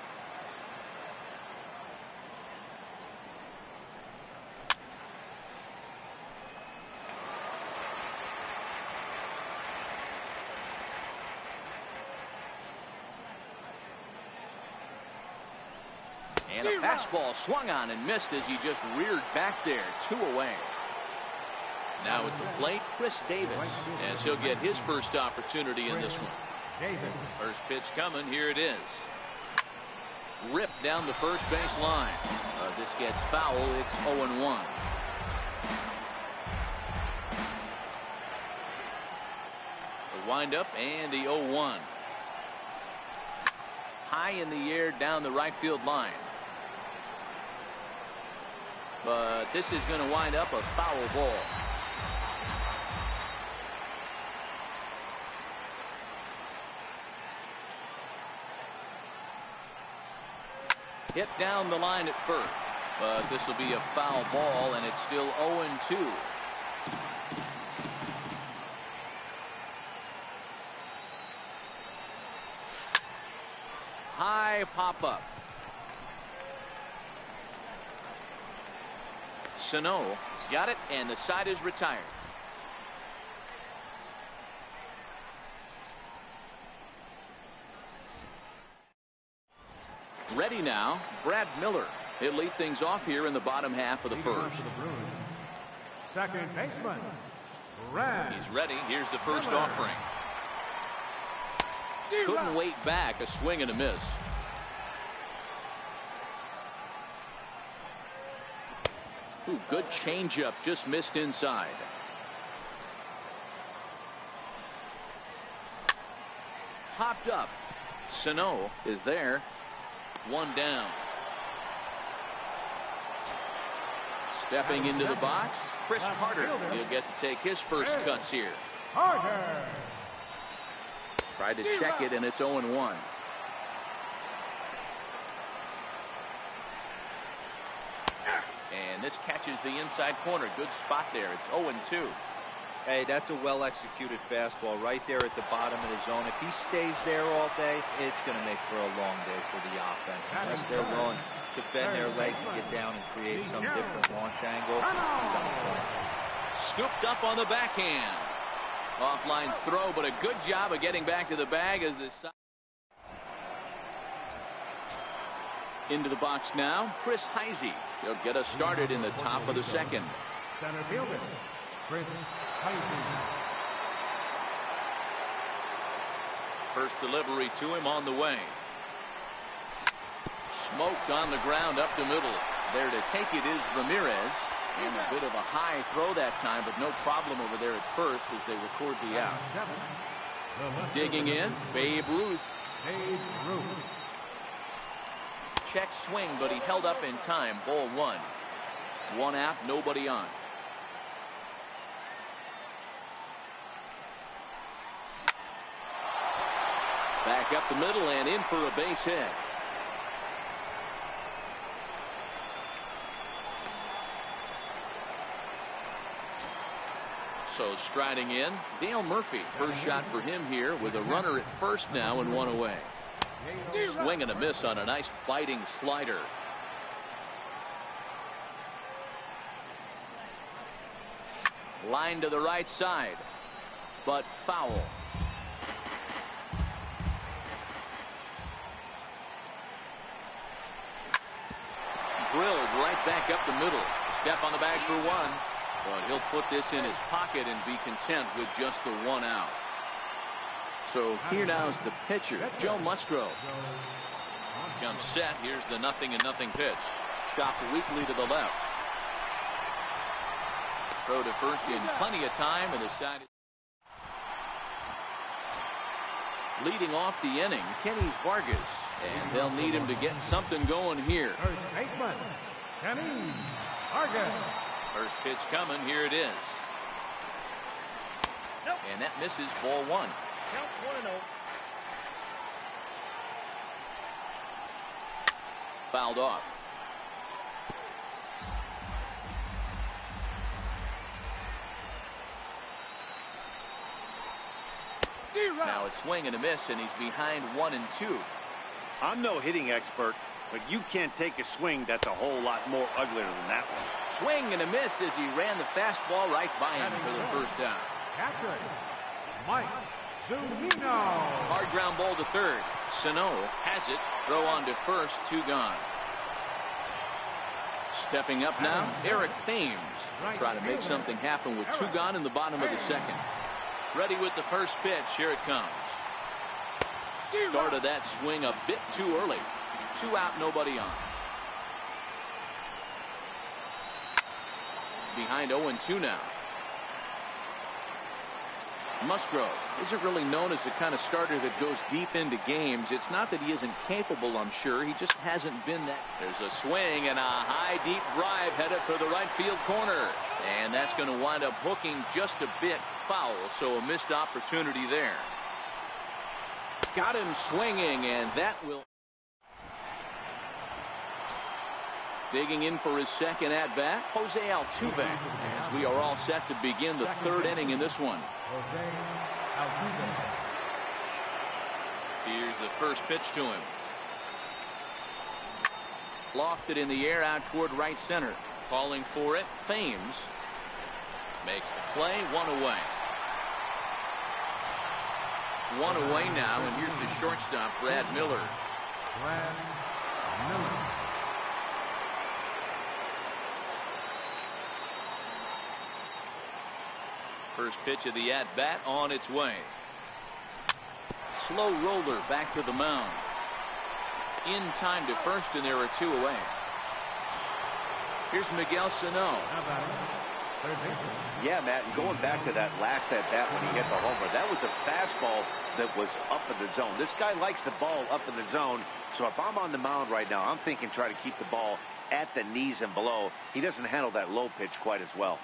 And a fastball swung on and missed as he just reared back there. 2 away. Now at the plate, Chris Davis, as he'll get his first opportunity in this one. First pitch coming. Here it is. Ripped down the first base line. This gets foul. It's 0-1. The windup and the 0-1. High in the air down the right field line. But this is going to wind up a foul ball. Hit down the line at first, but this will be a foul ball, and it's still 0-2. High pop-up. Sano has got it, and the side is retired. Ready now, Brad Miller. He'll lead things off here in the bottom half of the first. Second baseman, Brad. He's ready. Here's the first offering. Couldn't wait back. A swing and a miss. Ooh, good changeup. Just missed inside. Popped up. Sano is there. One down. Stepping into the box, Chris Carter. He'll get to take his first cuts here. Carter. Tried to check it, and it's 0-1. And this catches the inside corner. Good spot there. It's 0-2. Hey, that's a well-executed fastball right there at the bottom of the zone. If he stays there all day, it's going to make for a long day for the offense. Unless they're willing to bend their legs and get down and create some different launch angle, he's on the point. Scooped up on the backhand. Offline throw, but a good job of getting back to the bag as the side. Into the box now, Chris Heisey. He'll get us started in the top of the second. Center fielder, Chris Heisey. First delivery to him on the way. Smoked on the ground up the middle. There to take it is Ramirez. And a bit of a high throw that time, but no problem over there at first as they record the out. Digging in, Babe Ruth. Babe Ruth. Check swing, but he held up in time. Ball one. One out, nobody on. Back up the middle and in for a base hit. So striding in, Dale Murphy. First shot for him here with a runner at first now and one away. Swing and a miss on a nice biting slider. Line to the right side, but foul. Drilled right back up the middle. Step on the bag for one. But he'll put this in his pocket and be content with just the one out. So here now is the pitcher, Joe Musgrove. Comes set. Here's the 0-0 pitch. Chopped weakly to the left. Throw to first in plenty of time, and the side. Leading off the inning, Kenny Vargas. And they'll need him to get something going here. First baseman, Kenny Vargas. First pitch coming. Here it is. And that misses. Ball one. Count 1-0. Fouled off. Now it's swing and a miss, and he's behind 1-2. I'm no hitting expert, but you can't take a swing that's a whole lot more uglier than that one. Swing and a miss as he ran the fastball right by him for the first down. Catcher, Mike Zunino. Hard ground ball to third. Sano has it. Throw on to first. Two gone. Stepping up now, Eric Thames. Try to make something happen with two gone in the bottom of the second. Ready with the first pitch. Here it comes. Started that swing a bit too early. Two out, nobody on. Behind 0-2 now. Musgrove isn't really known as the kind of starter that goes deep into games. It's not that he isn't capable, I'm sure. He just hasn't been that. There's a swing and a high, deep drive headed for the right field corner. And that's going to wind up hooking just a bit foul, so a missed opportunity there. Got him swinging, and that will. Digging in for his second at-bat, Jose Altuve, as we are all set to begin the third inning in this one. Jose Altuve. Here's the first pitch to him. Lofted in the air out toward right center. Calling for it, Thames. Makes the play, one away. One away now, and here's the shortstop, Brad Miller. Brad Miller. First pitch of the at-bat on its way. Slow roller back to the mound. In time to first, and there are two away. Here's Miguel Sano. How about it? Third baseman. Yeah, Matt, and going back to that last at-bat when he hit the homer, that was a fastball that was up in the zone. This guy likes the ball up in the zone, so if I'm on the mound right now, I'm thinking try to keep the ball at the knees and below. He doesn't handle that low pitch quite as well.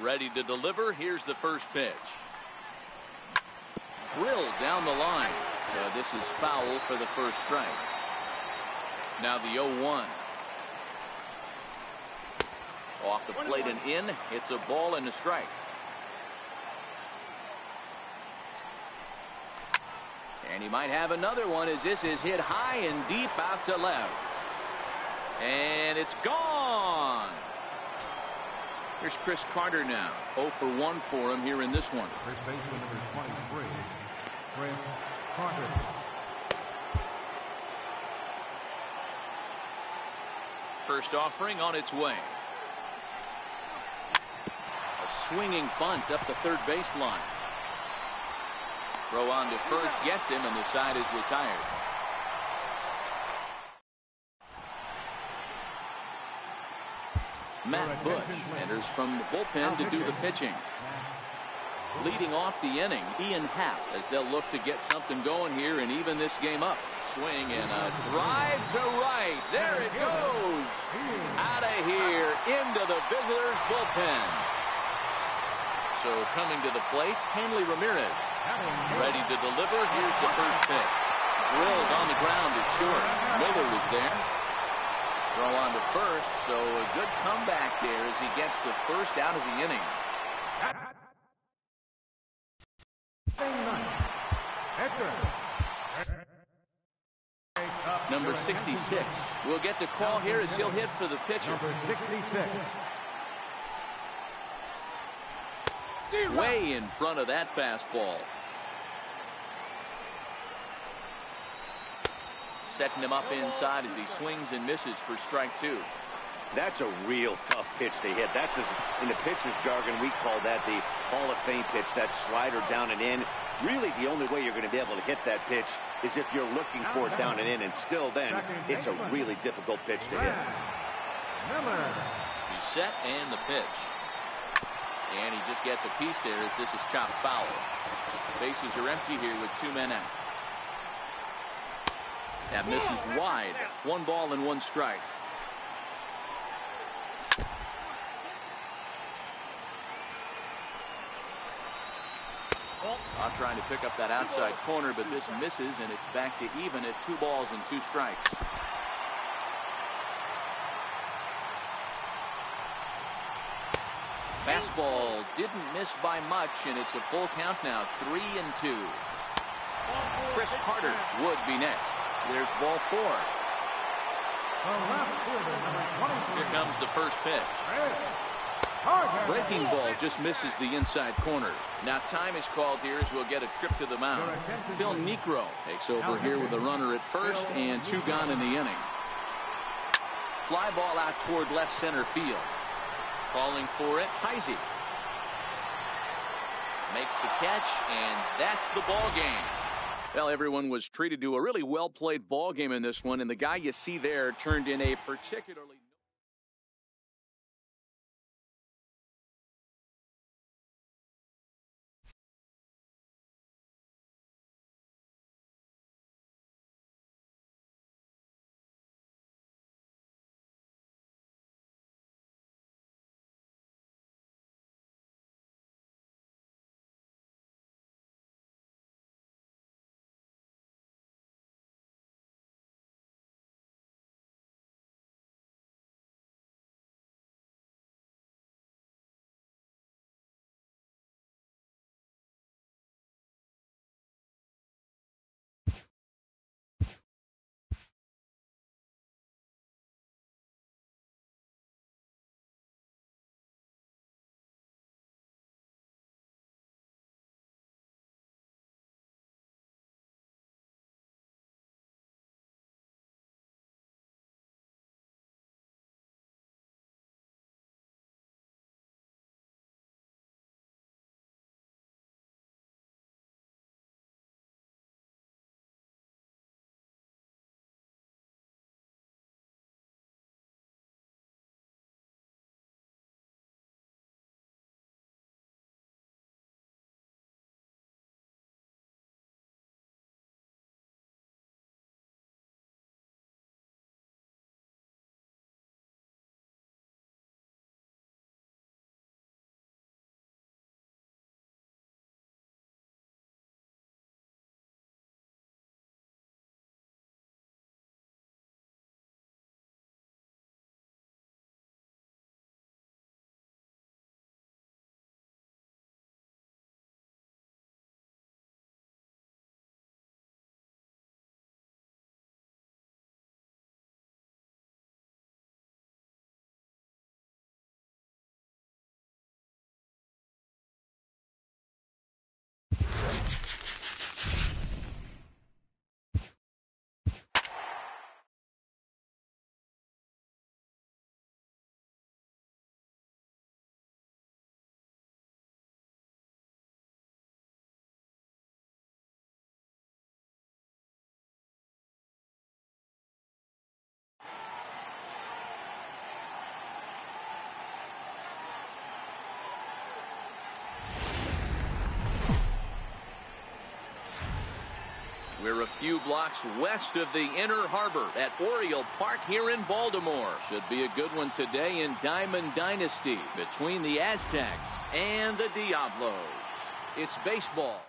Ready to deliver. Here's the first pitch. Drilled down the line. This is foul for the first strike. Now the 0-1. Off the plate and in. It's a ball and a strike. And he might have another one as this is hit high and deep out to left. And it's gone. Here's Chris Carter now. 0 for 1 for him here in this one. First baseman number 23, Chris Carter. First offering on its way. A swinging bunt up the third baseline. Throw on to first gets him, and the side is retired. Matt Bush enters from the bullpen to do the pitching. Leading off the inning, Ian Happ, as they'll look to get something going here and even this game up. Swing and a drive to right. There it goes. Out of here into the visitors' bullpen. So coming to the plate, Hanley Ramirez. Ready to deliver. Here's the first pitch. Drilled on the ground is short. Miller is there. Throw on to first, so a good comeback there as he gets the first out of the inning. Number 66 will get the call here as he'll hit for the pitcher. Number 66. Way in front of that fastball. Setting him up inside as he swings and misses for strike 2. That's a real tough pitch to hit. That's in the pitcher's jargon, we call that the Hall of Fame pitch, that slider down and in. Really, the only way you're going to be able to hit that pitch is if you're looking for it down and in, and still then, it's a really difficult pitch to hit. He's set and the pitch. And he just gets a piece there as this is chopped foul. Bases are empty here with 2 men out. That misses wide. 1 ball and 1 strike. Trying to pick up that outside corner, but this misses, and it's back to even at 2 balls and 2 strikes. Fastball didn't miss by much, and it's a full count now, 3-2. Chris Carter would be next. There's ball 4. Here comes the first pitch. Breaking ball just misses the inside corner. Now time is called here as we'll get a trip to the mound. Phil Niekro takes over here with a runner at first and 2 gone in the inning. Fly ball out toward left center field. Calling for it, Heisey. Makes the catch, and that's the ball game. Well, everyone was treated to a really well-played ball game in this one, and the guy you see there turned in a particularly We're a few blocks west of the Inner Harbor at Oriole Park here in Baltimore. Should be a good one today in Diamond Dynasty between the Aztecs and the Diablos. It's baseball.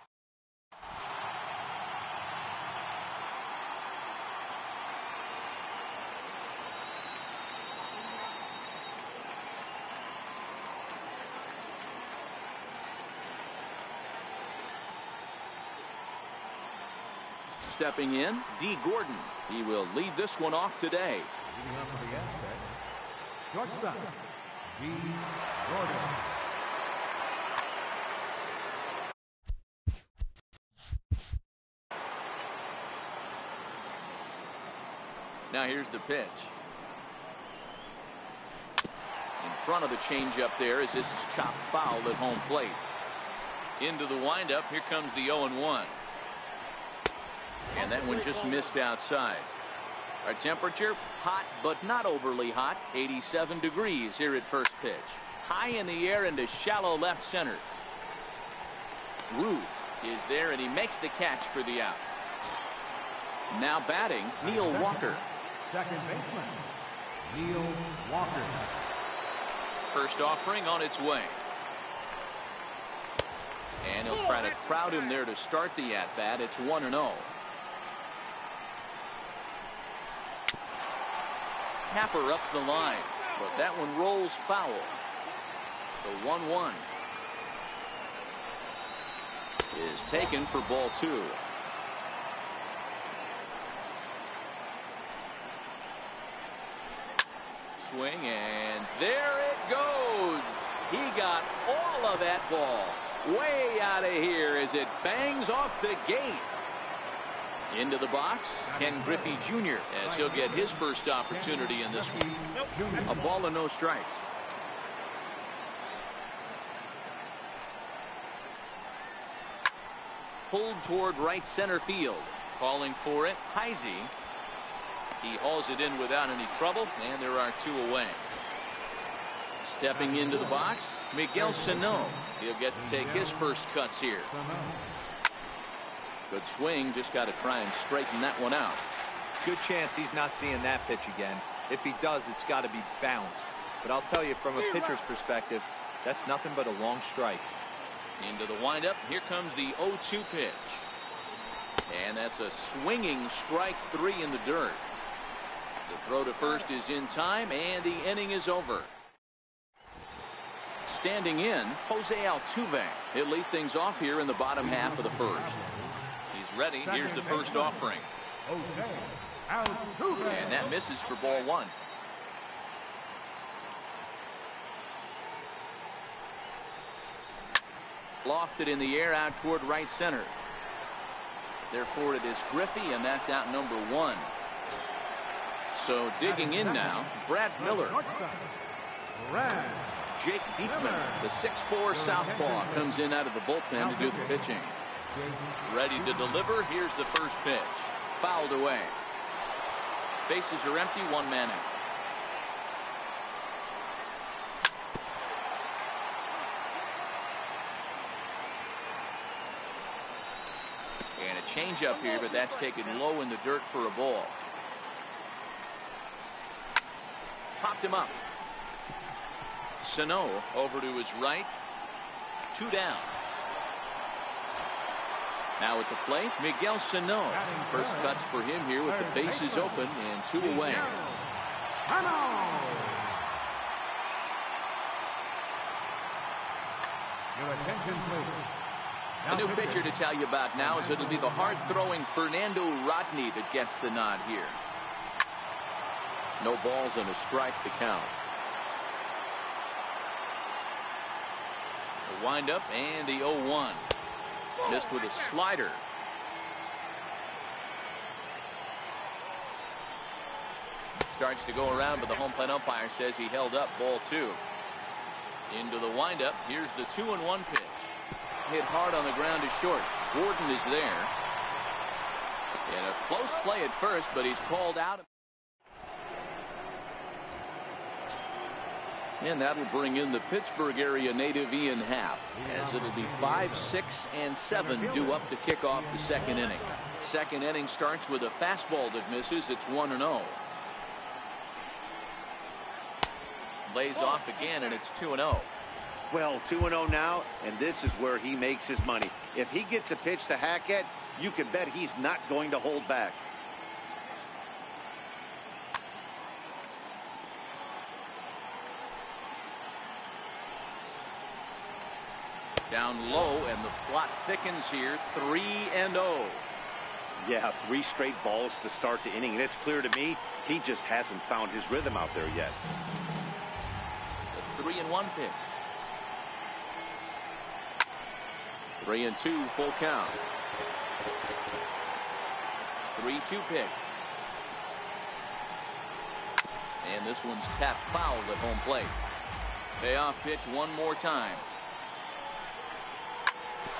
Stepping in, D. Gordon. He will lead this one off today. Leading up for the Aztecs, shortstop, D. Gordon. Now here's the pitch. In front of the changeup there as this is chopped foul at home plate. Into the windup. Here comes the 0-1. And that one just missed outside. Our temperature, hot but not overly hot. 87 degrees here at first pitch. High in the air into shallow left center. Ruth is there and he makes the catch for the out. Now batting, Neil Walker. Second baseman, Neil Walker. First offering on its way. And he'll try to crowd him there to start the at-bat. It's 1-0. Tapper up the line, but that one rolls foul. The 1-1 is taken for ball 2. Swing, and there it goes. He got all of that ball way out of here as it bangs off the gate. Into the box, Ken Griffey Jr. as he'll get his first opportunity in this one. A ball and no strikes. Pulled toward right center field. Calling for it, Heisey. He hauls it in without any trouble, and there are 2 away. Stepping into the box, Miguel Sano. He'll get to take his first cuts here. Good swing, just got to try and straighten that one out. Good chance he's not seeing that pitch again. If he does, it's got to be bounced. But I'll tell you, from a pitcher's perspective, that's nothing but a long strike. Into the windup, here comes the 0-2 pitch. And that's a swinging strike 3 in the dirt. The throw to first is in time, and the inning is over. Standing in, Jose Altuve. He'll lead things off here in the bottom half of the first. He's ready. Here's the first offering. And that misses for ball 1. Lofted in the air out toward right center. Therefore it is Griffey, and that's out number 1. So digging in now, Brad Miller. Jake Diekman, the 6'4 southpaw, comes in out of the bullpen to do the pitching. Ready to deliver. Here's the first pitch. Fouled away. Bases are empty, 1 man out. And a changeup here, but that's taken low in the dirt for a ball. Popped him up. Sano over to his right. 2 down. Now at the plate, Miguel Sano. First cuts for him here with the bases open and 2 away. Your attention, please. A new pitcher to tell you about now is it'll be the hard-throwing Fernando Rodney that gets the nod here. No balls and a strike to count. The windup and the 0-1. Missed with a slider. Starts to go around, but the home plate umpire says he held up ball 2. Into the windup. Here's the 2-1 pitch. Hit hard on the ground to short. Gordon is there. And a close play at first, but he's called out. And that will bring in the Pittsburgh area native Ian Happ, as it'll be 5, 6, and 7 due up to kick off the second inning. Second inning starts with a fastball that misses. It's 1-0. Lays off again, and it's 2-0. Well, 2-0 now, and this is where he makes his money. If he gets a pitch to hack at, you can bet he's not going to hold back. Down low, and the plot thickens here. 3-0. Yeah, 3 straight balls to start the inning, and it's clear to me he just hasn't found his rhythm out there yet. The 3-1 pitch. 3-2 full count. 3-2 pitch. And this one's tapped foul at home plate. Payoff pitch one more time.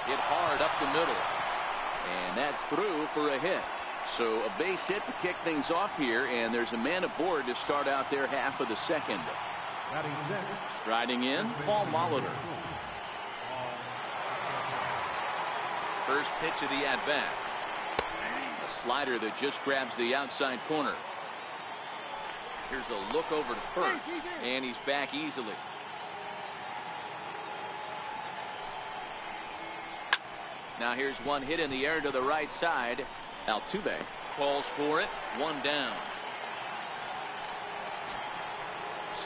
Hit hard up the middle. And that's through for a hit. So a base hit to kick things off here, and there's a man aboard to start out their half of the second. Striding in, Paul Molitor. First pitch of the at-bat. A slider that just grabs the outside corner. Here's a look over to first, and he's back easily. Now here's one hit in the air to the right side. Altuve calls for it. One down.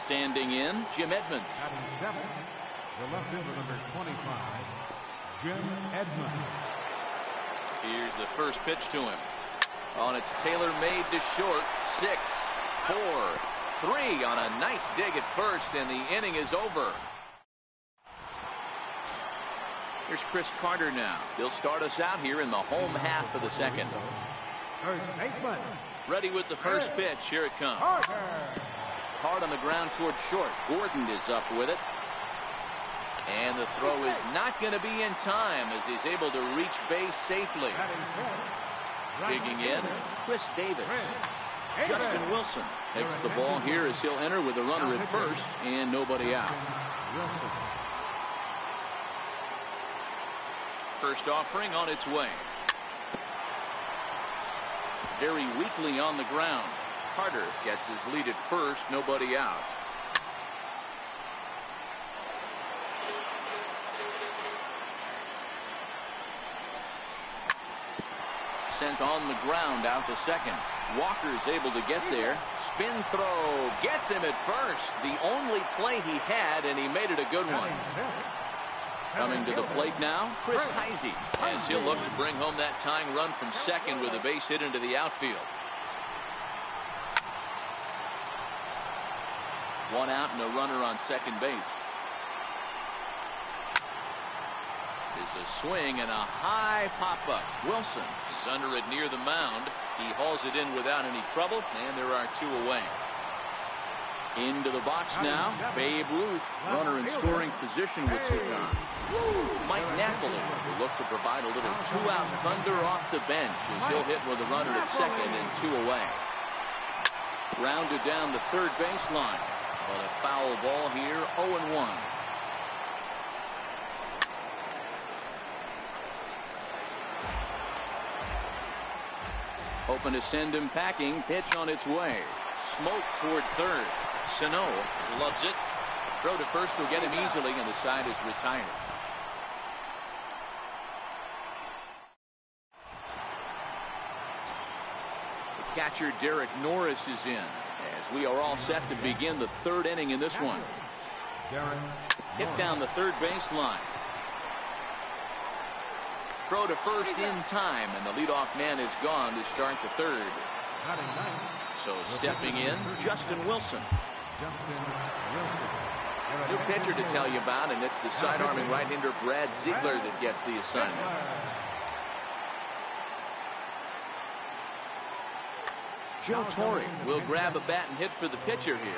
Standing in, Jim Edmonds. The left fielder, number 25, Jim Edmonds. Here's the first pitch to him. On it's tailor-made to short. 6, 4, 3 on a nice dig at first, and the inning is over. Here's Chris Carter now. He'll start us out here in the home half of the second. Ready with the first pitch. Here it comes. Hard on the ground toward short. Gordon is up with it. And the throw is not going to be in time as he's able to reach base safely. Digging in, Chris Davis. Justin Wilson takes the ball here as he'll enter with a runner at first and nobody out. First offering on its way. Very weakly on the ground. Carter gets his lead at first, nobody out. Sent on the ground out to second. Walker's able to get there. Spin throw gets him at first. The only play he had, and he made it a good one. Coming to the plate now, Chris Heisey, as he'll look to bring home that tying run from second with a base hit into the outfield. One out and a runner on second base. There's a swing and a high pop-up. Wilson is under it near the mound. He hauls it in without any trouble, and there are 2 away. Into the box now, Babe Ruth, runner in scoring position with Sudan. Mike Napoli will look to provide a little 2-out thunder off the bench as he'll hit with a runner at second and 2 away. Rounded down the third baseline, but a foul ball here, 0-1. Hoping to send him packing. Pitch on its way. Smoke toward third. Sano loves it. Throw to first will get him easily, and the side is retired. The catcher Derek Norris is in as we are all set to begin the third inning in this one. Hit down the third baseline. Throw to first in time, and the leadoff man is gone to start the third. So stepping in, Justin Wilson. New pitcher to tell you about, and it's the side-arming right-hander Brad Ziegler that gets the assignment. Joe Torre will grab a bat and hit for the pitcher here.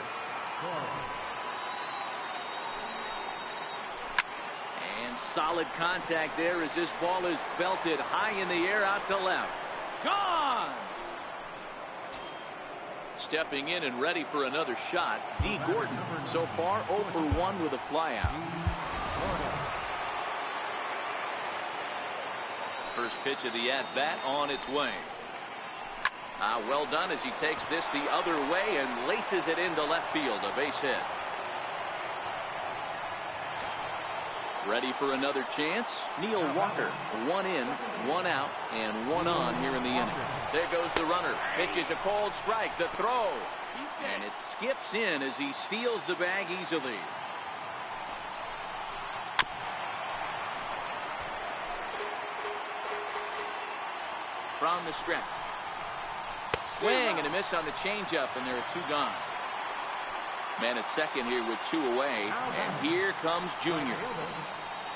And solid contact there as this ball is belted high in the air out to left. Gone! Stepping in and ready for another shot, D. Gordon. So far 0 for 1 with a flyout. First pitch of the at-bat on its way. Well done as he takes this the other way and laces it into left field. A base hit. Ready for another chance. Neil Walker. 1 in, 1 out, and 1 on here in the inning. There goes the runner. Pitches a cold strike. The throw. And it skips in as he steals the bag easily. From the stretch. Swing and a miss on the changeup, and there are 2 gone. Man at second here with 2 away, and here comes Junior.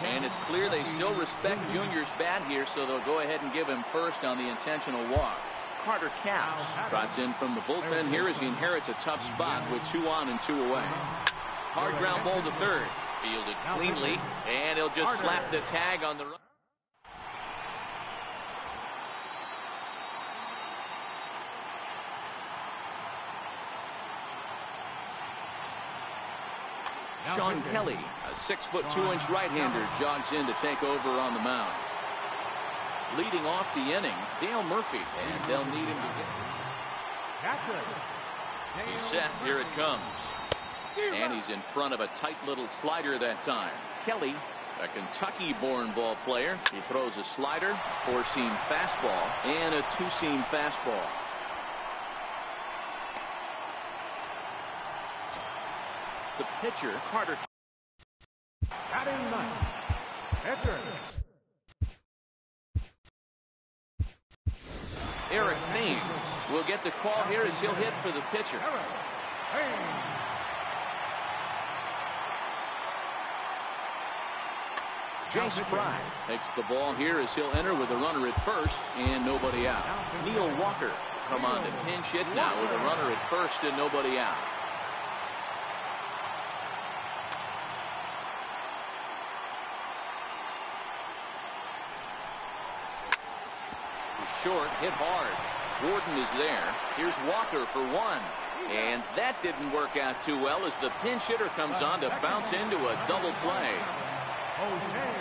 And it's clear they still respect Junior's bat here, so they'll go ahead and give him first on the intentional walk. Carter Capps trots in from the bullpen here as he inherits a tough spot with 2 on and 2 away. Hard ground ball to third. Fielded cleanly, and he'll just slap the tag on the run. Sean Kelly, a 6'2" right-hander, jogs in to take over on the mound. Leading off the inning, Dale Murphy, and they'll need him to get. He's set. Here it comes. And he's in front of a tight little slider that time. Kelly, a Kentucky-born ball player. He throws a slider, 4-seam fastball, and a 2-seam fastball. The pitcher, Carter. Batting ninth, pitcher. Eric Thames will get the call here as he'll hit for the pitcher. Jace Fry takes the ball here as he'll enter with a runner at first and nobody out. Neil Walker come on to pinch hit now with a runner at first and nobody out. Short, hit hard. Gordon is there. Here's Walker for 1. And that didn't work out too well as the pinch hitter comes on to bounce into a double play.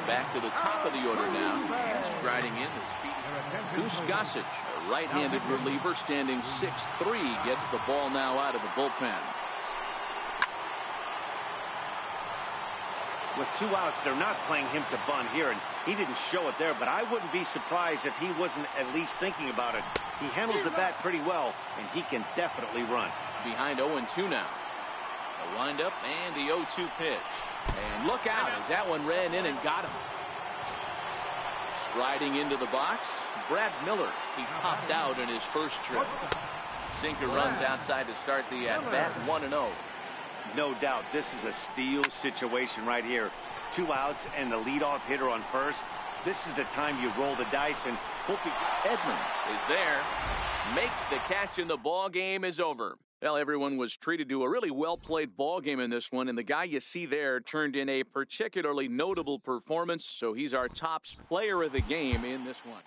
Back to the top of the order now. And striding in the speed. Goose Gossage, a right-handed reliever standing 6'3", gets the ball now out of the bullpen. With 2 outs, they're not playing him to bunt here, and he didn't show it there, but I wouldn't be surprised if he wasn't at least thinking about it. He handles the bat pretty well, and he can definitely run. Behind 0-2 now. The windup and the 0-2 pitch. And look out as that one ran in and got him. Striding into the box, Brad Miller. He popped out in his first trip. Sinker runs outside to start the at-bat, 1-0. No doubt, this is a steal situation right here. 2 outs and the leadoff hitter on first. This is the time you roll the dice and hope Edmonds is there. Makes the catch and the ball game is over. Well, everyone was treated to a really well-played ball game in this one, and the guy you see there turned in a particularly notable performance, so he's our top player of the game in this one.